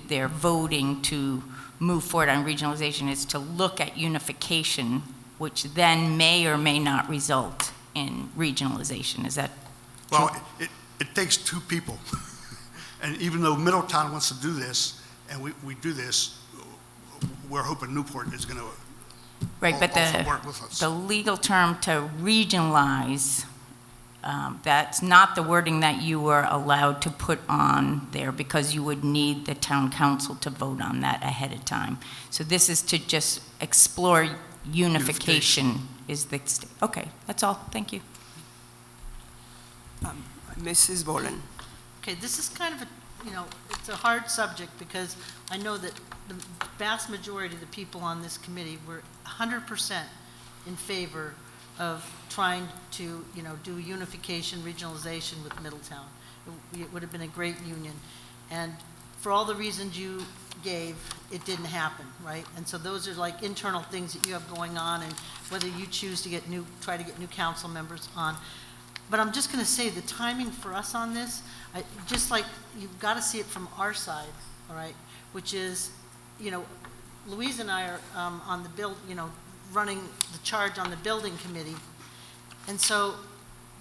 they're voting to move forward on regionalization. It's to look at unification, which then may or may not result in regionalization. Is that true? Well, it takes two people. And even though Middletown wants to do this, and we do this, we're hoping Newport is going to Right, but also work with us. the legal term to regionalize, that's not the wording that you were allowed to put on there, because you would need the town council to vote on that ahead of time. So this is to just explore unification. Is the, okay, that's all, thank you. Mrs. Boland. Okay, this is kind of a, it's a hard subject, because I know that the vast majority of the people on this committee were 100% in favor of trying to, do unification, regionalization with Middletown. It would have been a great union. And for all the reasons you gave, it didn't happen, right? And so those are like internal things that you have going on, and whether you choose to try to get new council members on. But I'm just going to say the timing for us on this, just like you've got to see it from our side, all right? Which is, Louise and I are on the running the charge on the building committee. And so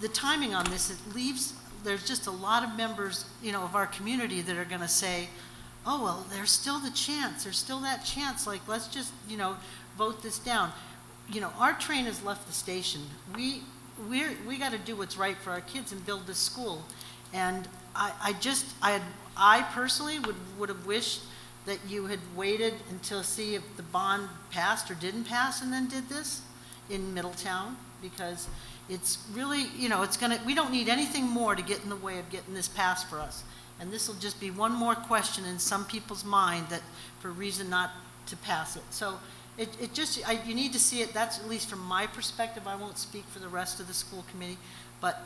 the timing on this, it leaves, there's just a lot of members, of our community that are going to say, oh, well, there's still the chance, there's still that chance, like, let's just, vote this down. Our train has left the station. We got to do what's right for our kids and build this school. And I personally would have wished that you had waited until see if the bond passed or didn't pass and then did this in Middletown, because it's really, we don't need anything more to get in the way of getting this passed for us. And this will just be one more question in some people's mind that for a reason not to pass it. So you need to see it. That's at least from my perspective. I won't speak for the rest of the school committee, but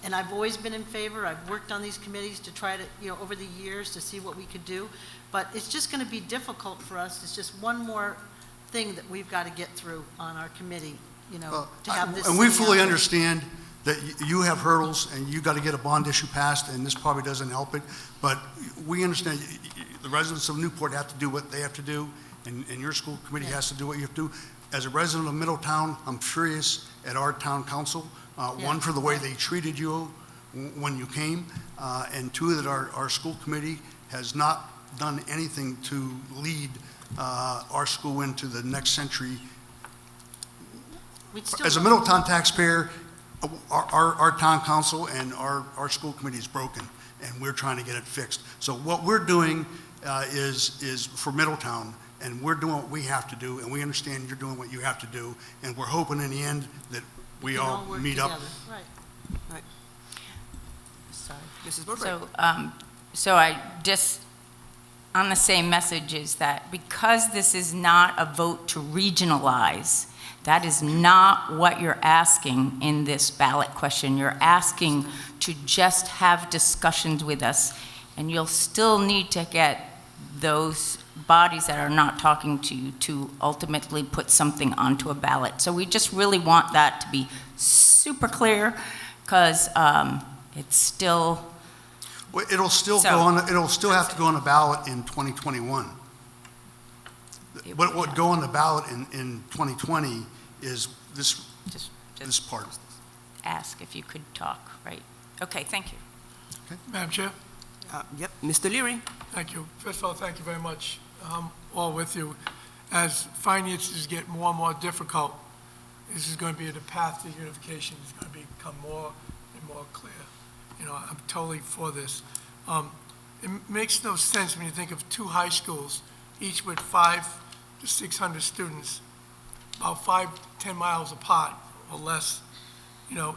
and I've always been in favor. I've worked on these committees to try to, over the years to see what we could do, but it's just going to be difficult for us. It's just one more thing that we've got to get through on our committee, to have this. And we sitting fully out there. understand that you have hurdles and you got to get a bond issue passed, and this probably doesn't help it, but we understand the residents of Newport have to do what they have to do, and your school committee has to do what you have to do. As a resident of Middletown, I'm furious at our town council, one, for the way they treated you when you came, and two, that our school committee has not done anything to lead our school into the next century. As a Middletown taxpayer, our town council and our school committee is broken, and we're trying to get it fixed. So what we're doing is for Middletown, and we're doing what we have to do, and we understand you're doing what you have to do, and we're hoping in the end that we can all work meet up. together. Right. Sorry. Mrs. Burbank. So I just, on the same message, is that because this is not a vote to regionalize, that is not what you're asking in this ballot question. You're asking to just have discussions with us, and you'll still need to get those bodies that are not talking to you to ultimately put something onto a ballot. So we just really want that to be super clear, because it's still. Well, it'll still have to go on the ballot in 2021. What would go on the ballot in 2020 is this part. Ask if you could talk, right? Okay, thank you. Madam Chair? Yep, Mr. Leary. Thank you. First of all, thank you very much. All with you. As finances get more and more difficult, this is going to be the path to unification is going to become more and more clear. I'm totally for this. It makes no sense when you think of two high schools, each with 500 to 600 students, about 5-10 miles apart or less,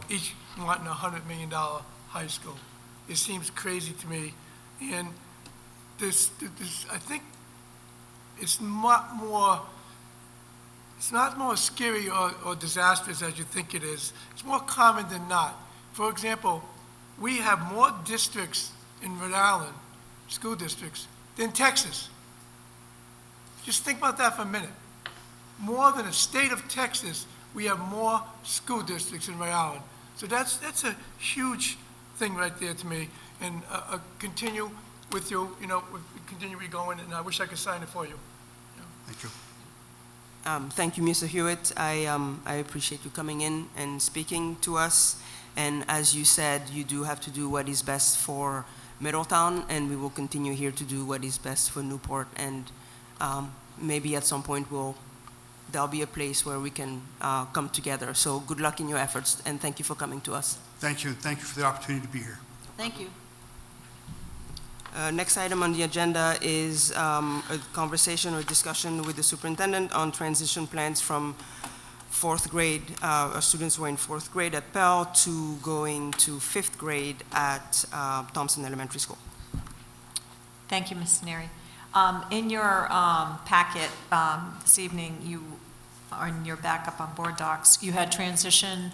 each wanting a $100 million high school. It seems crazy to me. And this I think it's not more scary or disastrous as you think it is. It's more common than not. For example, we have more districts in Rhode Island, school districts, than Texas. Just think about that for a minute. More than the state of Texas, we have more school districts in Rhode Island. So that's a huge thing right there to me. And continue with you, continue going, and I wish I could sign it for you. Thank you. Thank you, Mr. Hewitt. I appreciate you coming in and speaking to us. And as you said, you do have to do what is best for Middletown, and we will continue here to do what is best for Newport. And maybe at some point there'll be a place where we can come together. So good luck in your efforts, and thank you for coming to us. Thank you, and thank you for the opportunity to be here. Thank you. Next item on the agenda is a conversation or discussion with the superintendent on transition plans from fourth grade, students who are in fourth grade at Pell to going to fifth grade at Thompson Elementary School. Thank you, Ms. Neri. In your packet this evening, in your backup on board docs, you had transition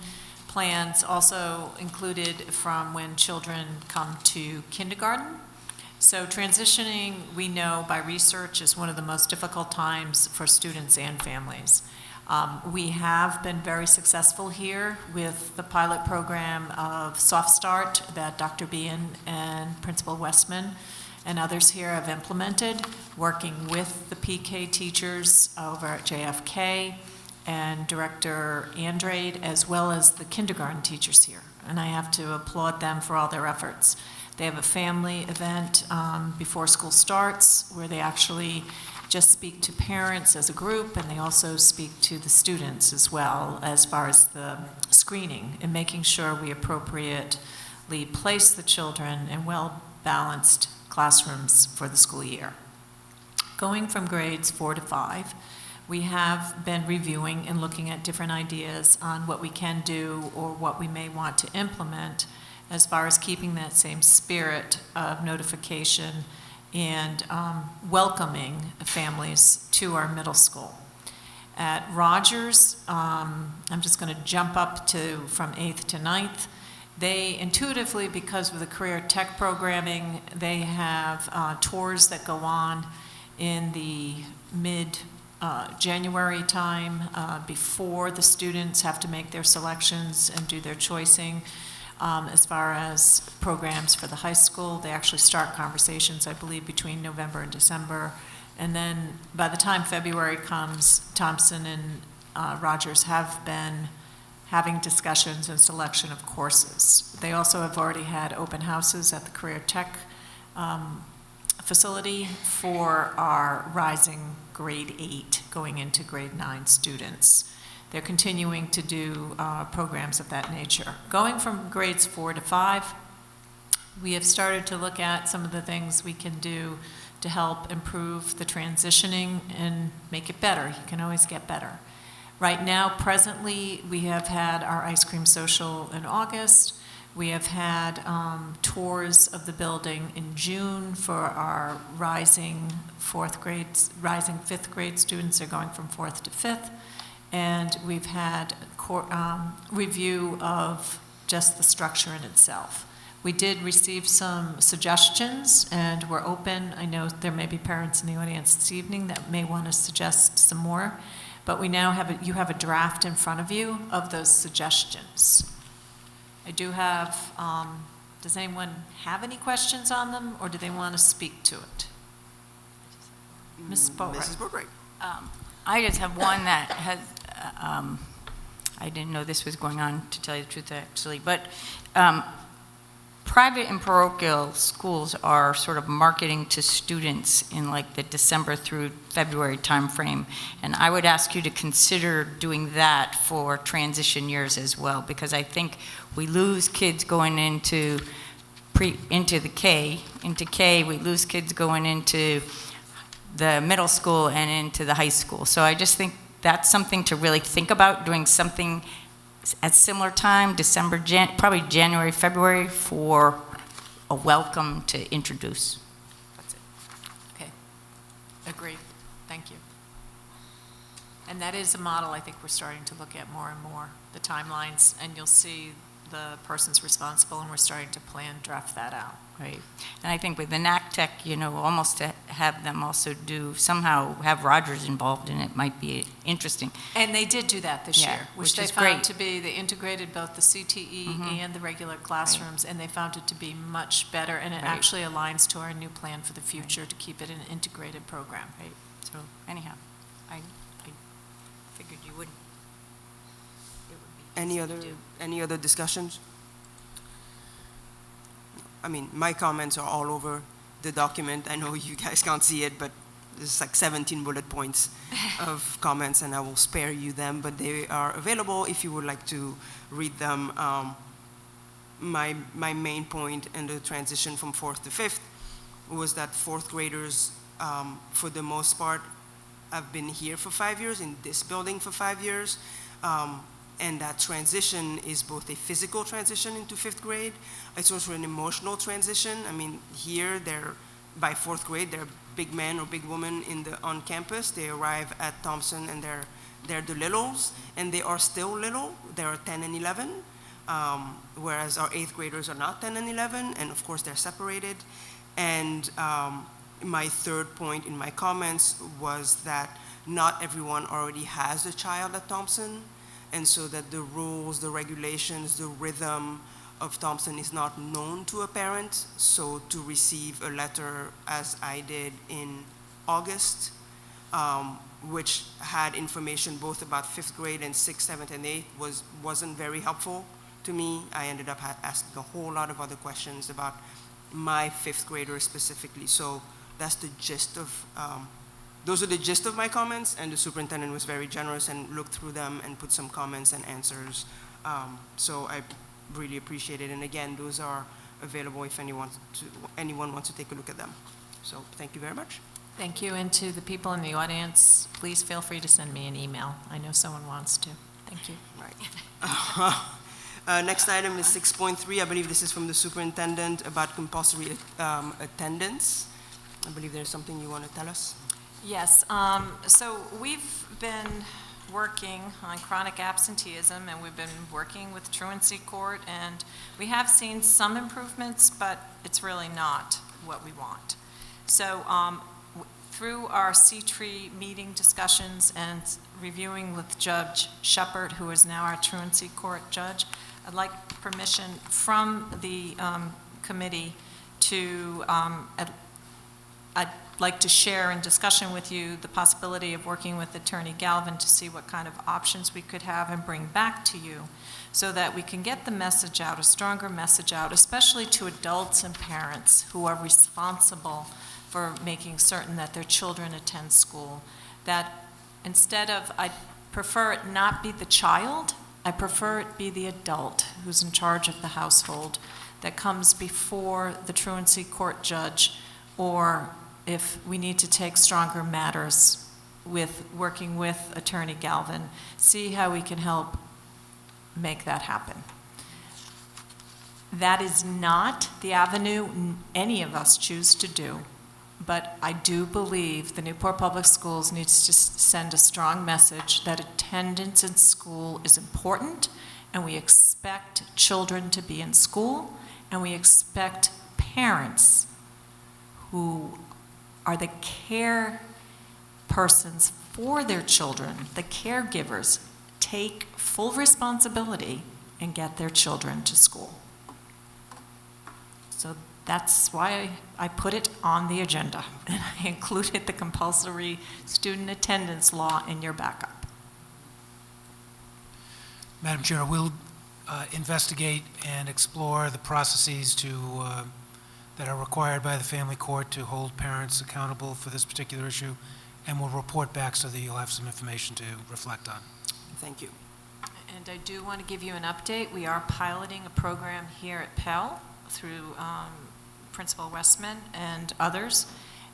plans also included from when children come to kindergarten. So transitioning, we know by research, is one of the most difficult times for students and families. We have been very successful here with the pilot program of Soft Start that Dr. Bean and Principal Westman and others here have implemented, working with the PK teachers over at JFK and Director Andrade, as well as the kindergarten teachers here. And I have to applaud them for all their efforts. They have a family event before school starts where they actually just speak to parents as a group, and they also speak to the students as well as far as the screening and making sure we appropriately place the children in well-balanced classrooms for the school year. Going from grades 4 to 5, we have been reviewing and looking at different ideas on what we can do or what we may want to implement as far as keeping that same spirit of notification and welcoming families to our middle school. At Rogers, I'm just going to jump up to from 8th to 9th. They intuitively, because of the career tech programming, they have tours that go on in the mid-January time before the students have to make their selections and do their choicing. As far as programs for the high school, they actually start conversations, I believe, between November and December. And then by the time February comes, Thompson and Rogers have been having discussions and selection of courses. They also have already had open houses at the Career Tech facility for our rising grade 8 going into grade 9 students. They're continuing to do programs of that nature. Going from grades 4 to 5, we have started to look at some of the things we can do to help improve the transitioning and make it better. You can always get better. Right now, presently, we have had our ice cream social in August. We have had tours of the building in June for our rising fifth grade students. They're going from 4th to 5th. And we've had review of just the structure in itself. We did receive some suggestions, and we're open. I know there may be parents in the audience this evening that may want to suggest some more, but we now have you have a draft in front of you of those suggestions. I do have, does anyone have any questions on them, or do they want to speak to it? Mrs. Boatwright. I just have one that has, I didn't know this was going on, to tell you the truth, actually, but private and parochial schools are sort of marketing to students in like the December through February timeframe, and I would ask you to consider doing that for transition years as well, because I think we lose kids going into K, we lose kids going into the middle school and into the high school. So I just think that's something to really think about, doing something at similar time, December, probably January, February, for a welcome to introduce. That's it. Okay. Agree. Thank you. And that is a model I think we're starting to look at more and more, the timelines, and you'll see the person's responsible, and we're starting to draft that out. Right. And I think with the NACTech, almost to have them also somehow have Rogers involved in it might be interesting. And they did do that this Yeah, year, which they is found great. to be, they integrated both the CTE and the regular classrooms, and they found it to be much better, and it Right. actually aligns to our new plan for the future to keep it an integrated program. Right. So anyhow, I figured you wouldn't. It would be easy to do. Any other discussions? I mean, my comments are all over the document. I know you guys can't see it, but there's like 17 bullet points of comments, and I will spare you them, but they are available if you would like to read them. My main point in the transition from 4th to 5th was that 4th graders, for the most part, have been here for 5 years, in this building for 5 years. And that transition is both a physical transition into 5th grade. It's also an emotional transition. I mean, here, by 4th grade, they're big men or big women on campus. They arrive at Thompson, and they're the littles, and they are still little. They're 10 and 11, whereas our 8th graders are not 10 and 11, and of course, they're separated. And my third point in my comments was that not everyone already has a child at Thompson, and so that the rules, the regulations, the rhythm of Thompson is not known to a parent. So to receive a letter, as I did in August, which had information both about 5th grade and 6th, 7th, and 8th wasn't very helpful to me. I ended up asking a whole lot of other questions about my 5th graders specifically. So that's the gist of those are the gist of my comments, and the superintendent was very generous and looked through them and put some comments and answers. So I really appreciate it. And again, those are available if anyone wants to take a look at them. So thank you very much. Thank you, and to the people in the audience, please feel free to send me an email. I know someone wants to. Thank you. Right. Next item is 6.3. I believe this is from the superintendent about compulsory attendance. I believe there's something you want to tell us. Yes, so we've been working on chronic absenteeism, and we've been working with truancy court, and we have seen some improvements, but it's really not what we want. So through our C-Tree meeting discussions and reviewing with Judge Shepard, who is now our truancy court judge, I'd like permission from the committee to I'd like to share in discussion with you the possibility of working with Attorney Galvin to see what kind of options we could have and bring back to you so that we can get the message out, a stronger message out, especially to adults and parents who are responsible for making certain that their children attend school, that instead of, I prefer it not be the child, I prefer it be the adult who's in charge of the household that comes before the truancy court judge, or if we need to take stronger matters with working with Attorney Galvin, see how we can help make that happen. That is not the avenue any of us choose to do, but I do believe the Newport Public Schools needs to send a strong message that attendance in school is important, and we expect children to be in school, and we expect parents who are the care persons for their children, the caregivers, take full responsibility and get their children to school. So that's why I put it on the agenda, and I included the compulsory student attendance law in your backup. Madam Chair, we'll investigate and explore the processes that are required by the family court to hold parents accountable for this particular issue, and we'll report back so that you'll have some information to reflect on. Thank you. And I do want to give you an update. We are piloting a program here at Pell through Principal Westman and others,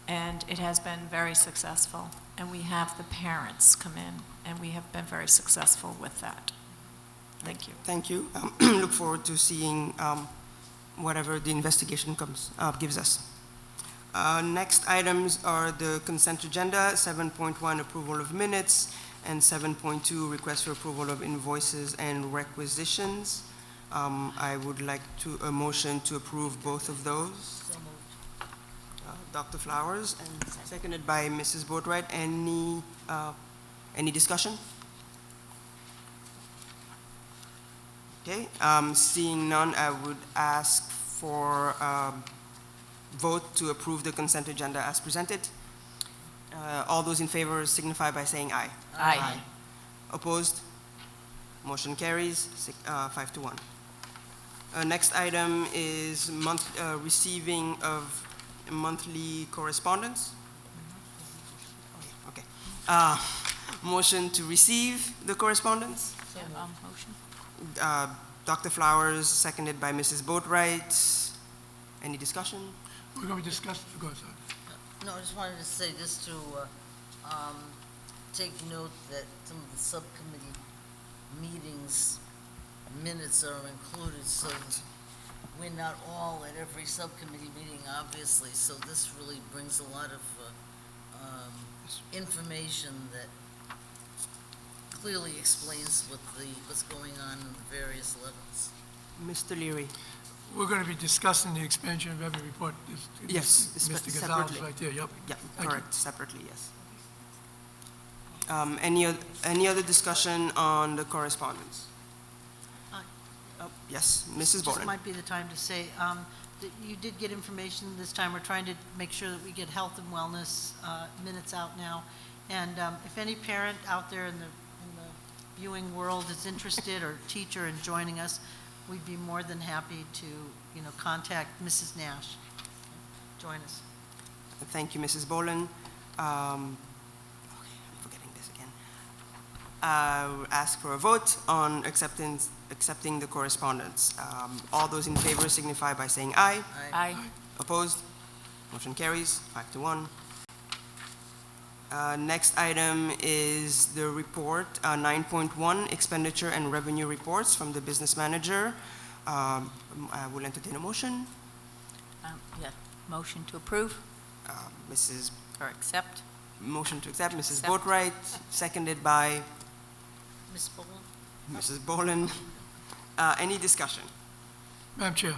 and it has been very successful. And we have the parents come in, and we have been very successful with that. Thank you. Thank you. Look forward to seeing whatever the investigation gives us. Next items are the consent agenda, 7.1 approval of minutes, and 7.2 request for approval of invoices and requisitions. I would like a motion to approve both of those. So moved. Dr. Flowers, and seconded by Mrs. Boatwright. Any discussion? Okay, seeing none, I would ask for vote to approve the consent agenda as presented. All those in favor signify by saying aye. Aye. Opposed? Motion carries 5-1. Next item is receiving of monthly correspondence. Okay. Motion to receive the correspondence. Motion. Dr. Flowers, seconded by Mrs. Boatwright. Any discussion? We're going to be discussing, go ahead, sir. No, I just wanted to say just to take note that some of the subcommittee meetings minutes are included, so we're not all at every subcommittee meeting, obviously, so this really brings a lot of information that clearly explains what's going on in the various levels. Mr. Leary. We're going to be discussing the expenditure and revenue report. Yes, Mr. Gonzalez separately. is right there, yep. Yeah, Thank you. correct, separately, yes. Any other discussion on the correspondence? Yes, Mrs. Just Boland. might be the time to say, that you did get information this time. We're trying to make sure that we get health and wellness minutes out now. And if any parent out there in the viewing world is interested, or teacher in joining us, we'd be more than happy to, contact Mrs. Nash. Join us. Thank you, Mrs. Boland. Okay, I'm forgetting this again. I will ask for a vote on accepting the correspondence. All those in favor signify by saying aye. Aye. Opposed? Motion carries 5-1. Next item is the report, 9.1, expenditure and revenue reports from the business manager. I will entertain a motion. Yeah, motion to approve Mrs. or accept. Motion to accept, Mrs. Accept. Boatwright, seconded by Ms. Boland? Mrs. Boland. Any discussion? Madam Chair,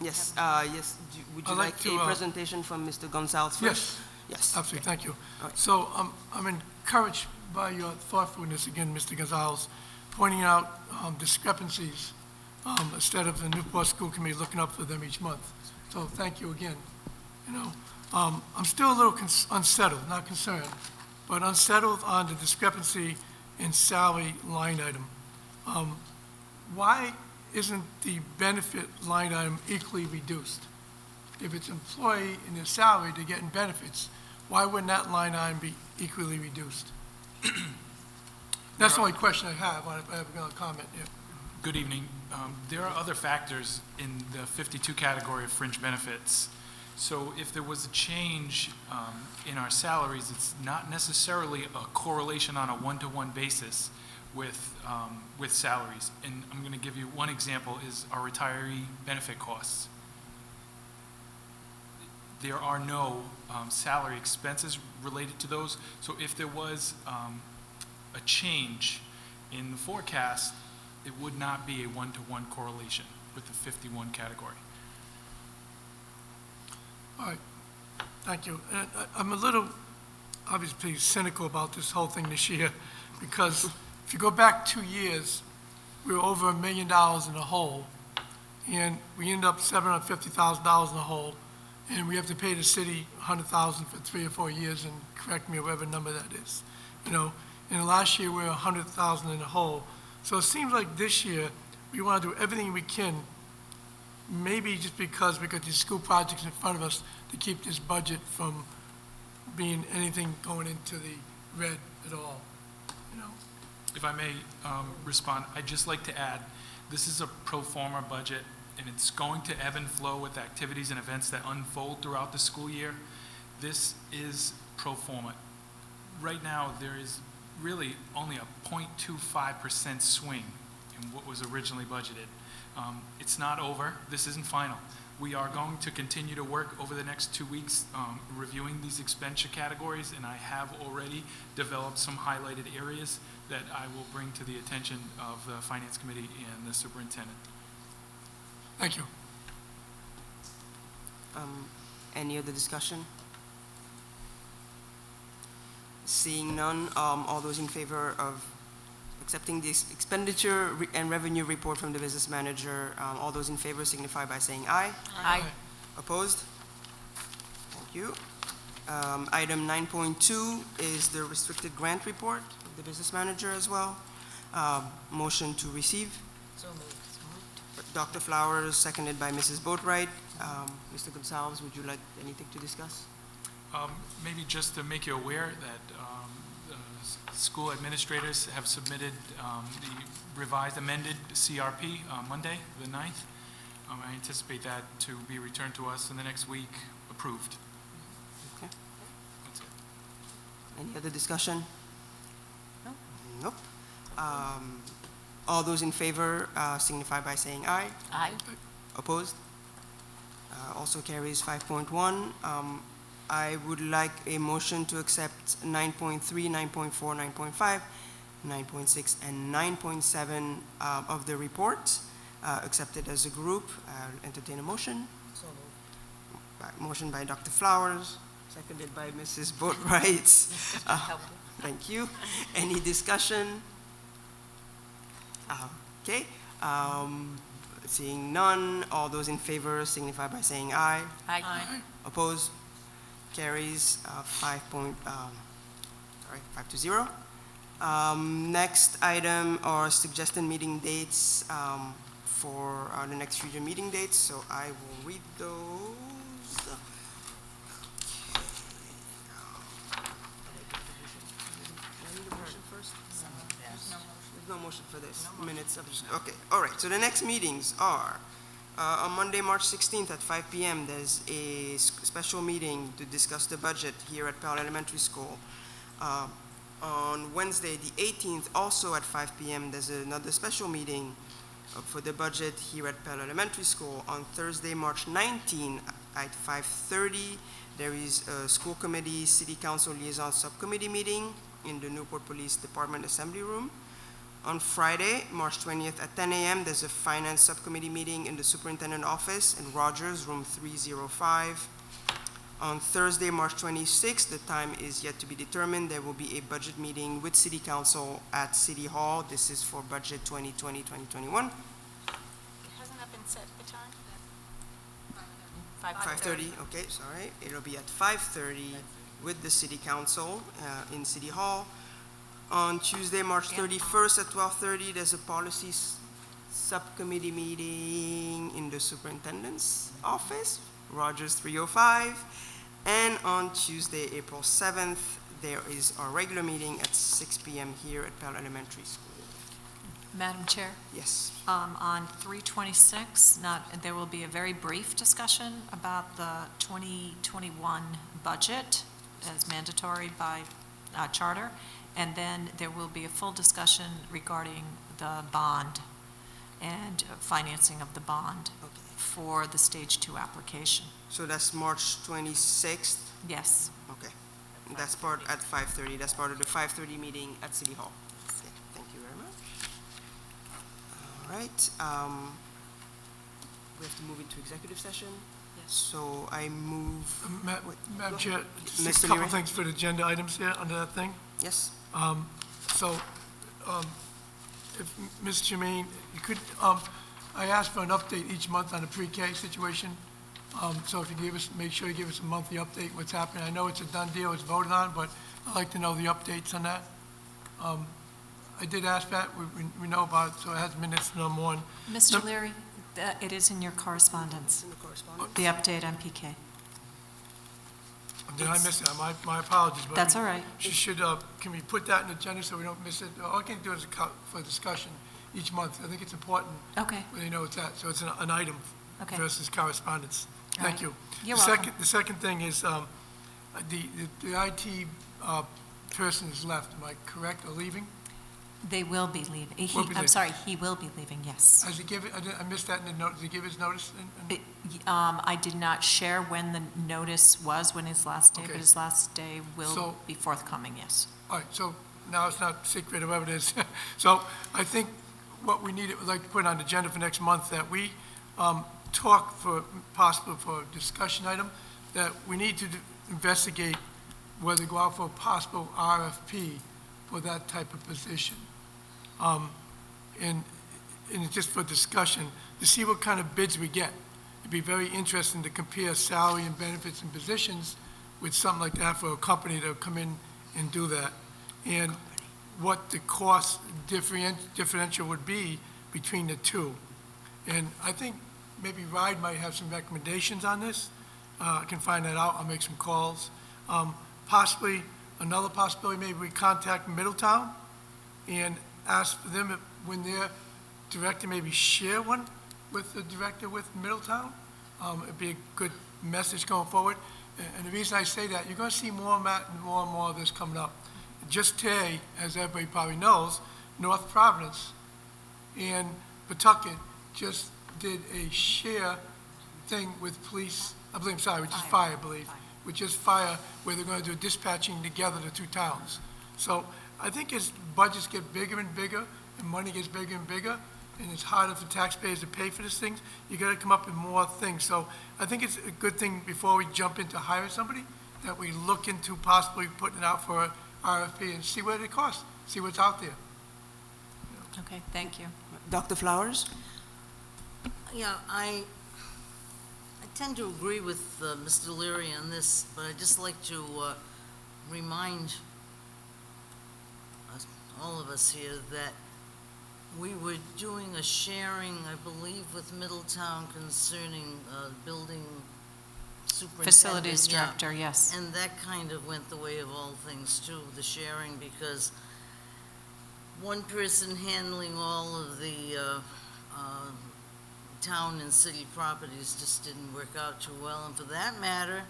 Yes, yes. Would you I'd like like to, a presentation from Mr. Gonzalez first? yes, Yes. absolutely, thank you. All right. So I'm encouraged by your thoughtfulness again, Mr. Gonzalez, pointing out discrepancies instead of the Newport School Committee looking up for them each month. So thank you again. I'm still a little unsettled, not concerned, but unsettled on the discrepancy in salary line item. Why isn't the benefit line item equally reduced? If it's employee and their salary, they're getting benefits, why wouldn't that line item be equally reduced? That's the only question I have. I have another comment here. Good evening. There are other factors in the 52 category of fringe benefits. So if there was a change in our salaries, it's not necessarily a correlation on a one-to-one basis with salaries. And I'm going to give you one example is our retiree benefit costs. There are no salary expenses related to those. So if there was a change in the forecast, it would not be a one-to-one correlation with the 51 category. All right, thank you. And I'm a little, obviously, cynical about this whole thing this year, because if you go back 2 years, we were over $1 million in the hole, and we ended up $750,000 in the hole, and we have to pay the city $100,000 for 3 or 4 years, and correct me, whatever number that is. And last year we were $100,000 in the hole. So it seems like this year we want to do everything we can, maybe just because we got these school projects in front of us, to keep this budget from being anything going into the red at all. If I may respond, I'd just like to add, this is a pro forma budget, and it's going to ebb and flow with activities and events that unfold throughout the school year. This is pro forma. Right now, there is really only a 0.25% swing in what was originally budgeted. It's not over. This isn't final. We are going to continue to work over the next 2 weeks reviewing these expenditure categories, and I have already developed some highlighted areas that I will bring to the attention of the Finance Committee and the Superintendent. Thank you. Any other discussion? Seeing none, all those in favor of accepting the expenditure and revenue report from the business manager, all those in favor signify by saying aye. Aye. Opposed? Thank you. Item 9.2 is the restricted grant report of the business manager as well. Motion to receive. So moved. Dr. Flowers, seconded by Mrs. Boatwright. Mr. Gonzalez, would you like anything to discuss? Maybe just to make you aware that the school administrators have submitted the revised amended CRP Monday, the 9th. I anticipate that to be returned to us in the next week, approved. Okay. That's it. Any other discussion? No. Nope. All those in favor signify by saying aye. Aye. Opposed? Also carries 5.1. I would like a motion to accept 9.3, 9.4, 9.5, 9.6, and 9.7 of the report, accepted as a group. I'll entertain a motion. So moved. Motion by Dr. Flowers, seconded by Mrs. Boatwright. Thank you. Any discussion? Okay. Seeing none, all those in favor signify by saying aye. Aye. Opposed? Carries 5 to 0. Next item are suggested meeting dates for the next future meeting dates, so I will read those. There's no motion for this. Minutes of, okay, all right, so the next meetings are on Monday, March 16th at 5 p.m., there's a special meeting to discuss the budget here at Powell Elementary School. On Wednesday, the 18th, also at 5 p.m., there's another special meeting for the budget here at Powell Elementary School. On Thursday, March 19th at 5:30, there is a school committee, city council liaison subcommittee meeting in the Newport Police Department Assembly Room. On Friday, March 20th at 10 a.m., there's a finance subcommittee meeting in the superintendent office in Rogers, room 305. On Thursday, March 26th, the time is yet to be determined. There will be a budget meeting with City Council at City Hall. This is for budget 2020-2021. Hasn't that been set the time? 5:30, okay, sorry. It'll be at 5:30 with the City Council in City Hall. On Tuesday, March 31st at 12:30, there's a policy subcommittee meeting in the superintendent's office, Rogers 305. And on Tuesday, April 7th, there is our regular meeting at 6 p.m. here at Powell Elementary School. Madam Chair, Yes. on 326, there will be a very brief discussion about the 2021 budget as mandatory by charter, and then there will be a full discussion regarding the bond and financing of the bond Okay. for the Stage 2 application. So that's March 26th? Yes. Okay. And that's part at 5:30. That's part of the 5:30 meeting at City Hall. Okay. Thank you very much. All right. We have to move into executive session. Yes. So I move. Wait, Madam go Chair, ahead. just a Mr. couple Leary? things for the agenda items here under that thing. Yes. If, Ms. Jermaine, you could, I asked for an update each month on the pre-K situation. So if you give us, make sure you give us a monthly update, what's happening. I know it's a done deal, it's voted on, but I'd like to know the updates on that. I did ask that, we know about it, so it hasn't been this number one. Mr. Leary, it is in your correspondence, In the correspondence. the update on PK. Did I miss it? My apologies. But That's all right. She should, can we put that in the agenda so we don't miss it? All I can do is for discussion each month. I think it's important Okay, when you know it's that, so it's an item okay. versus correspondence. All Thank right. you. You're The welcome. The second thing is, the IT person is left, am I correct, or leaving? They will be leaving. Will be leaving. I'm sorry, he will be leaving, yes. Has he given, I missed that in the note, did he give his notice? I did not share when the notice was, when his last day, Okay. but his last day will So- be forthcoming, yes. All right, so now it's not secret or whatever it is. So I think what we need, would like to put on the agenda for next month, that we talk for, possible for a discussion item, that we need to investigate whether to go out for a possible RFP for that type of position. And it's just for discussion, to see what kind of bids we get. It'd be very interesting to compare salary and benefits and positions with something like that for a company to come in and do that. And what the cost differential would be between the two. And I think maybe RIDE might have some recommendations on this. I can find that out, I'll make some calls. Possibly, another possibility, maybe we contact Middletown and ask for them if, when their director, maybe share one with the director with Middletown. It'd be a good message going forward. And the reason I say that, you're gonna see more and more of this coming up. Just today, as everybody probably knows, North Providence and Pawtucket just did a share thing with police, with just fire, I believe. With just fire, where they're gonna do dispatching together, the two towns. So I think as budgets get bigger and bigger, and money gets bigger and bigger, and it's harder for taxpayers to pay for these things, you gotta come up with more things. So I think it's a good thing, before we jump into hiring somebody, that we look into possibly putting it out for a RFP and see what it costs, see what's out there. Okay, thank you. Dr. Flowers? Yeah, I tend to agree with Mr. Leary on this, but I'd just like to remind all of us here that we were doing a sharing, I believe, with Middletown concerning building superintendent. Facilities yeah. director, yes. And that kind of went the way of all things too, the sharing, because one person handling all of the town and city properties just didn't work out too well. And for that matter,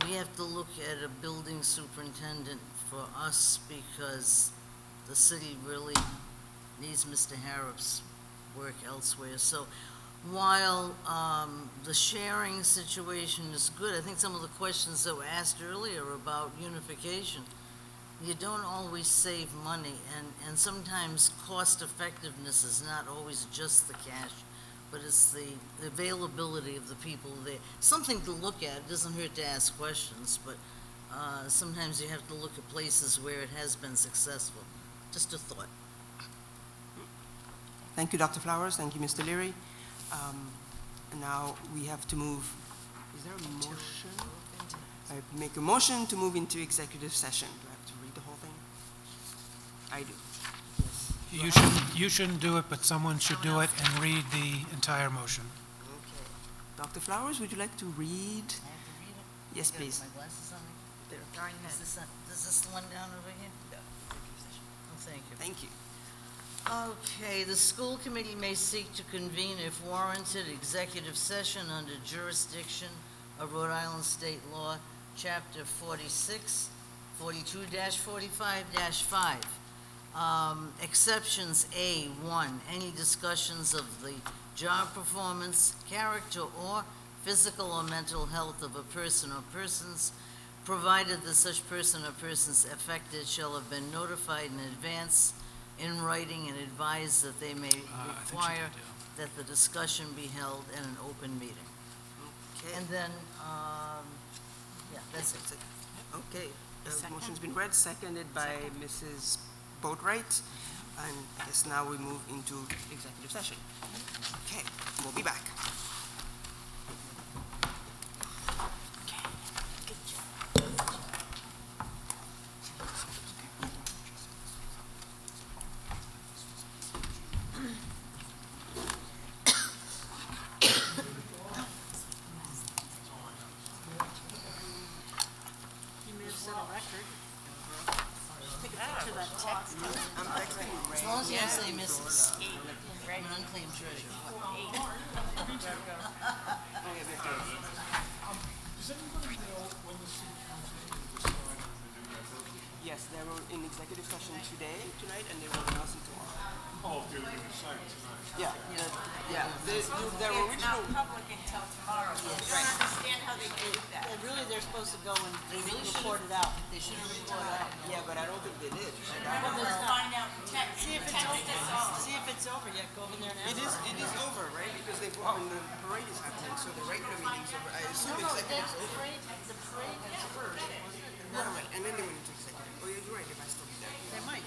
we have to look at a building superintendent for us, because the city really needs Mr. Harrop's work elsewhere. So while the sharing situation is good, I think some of the questions that were asked earlier about unification, you don't always save money, and sometimes cost effectiveness is not always just the cash, but it's the availability of the people there. Something to look at. It doesn't hurt to ask questions, but sometimes you have to look at places where it has been successful. Just a thought. Thank you, Dr. Flowers. Thank you, Mr. Leary. And now we have to move. Is there a motion? I make a motion to move into executive session. Do I have to read the whole thing? I do. Yes. You shouldn't do it, but someone should do it and read the entire motion. Okay. Dr. Flowers, would you like to read? I have to read it? Yes, Got please. My glasses on me? Is this the one down over here? No. Oh, thank you. Thank you. Okay, the school committee may seek to convene, if warranted, executive session under jurisdiction of Rhode Island State Law, Chapter 46, 42-45-5. Exceptions A1, any discussions of the job performance, character, or physical or mental health of a person or persons, provided that such person or persons affected shall have been notified in advance in writing and advised that they may require that the discussion be held in an open meeting. Okay. And then, yeah, that's it. Okay. The motion's been read, seconded by Mrs. Boatwright. And I guess now we move into executive session. Okay, we'll be back. You may have set a record. Take a picture of that text. As long as you don't say Mrs. I'm an unclaimed treasure. Yes, they were in executive session tonight, and they will announce it tomorrow. Oh, they're going to sign tonight. Yeah, their original. public until tomorrow. I don't understand how they did that. And really, they're supposed to go and report it out. They should have reported out. Yeah, but I don't think they did. Let's find out, See if it's over, see if it's over yet, go over there and ask. It is over, right? Because they, when the parade is happening, so the regular meeting's over. I assume executive's over. The parade is first. Right, and then they went into executive. Oh, yeah, you're right, if I still be there. They might.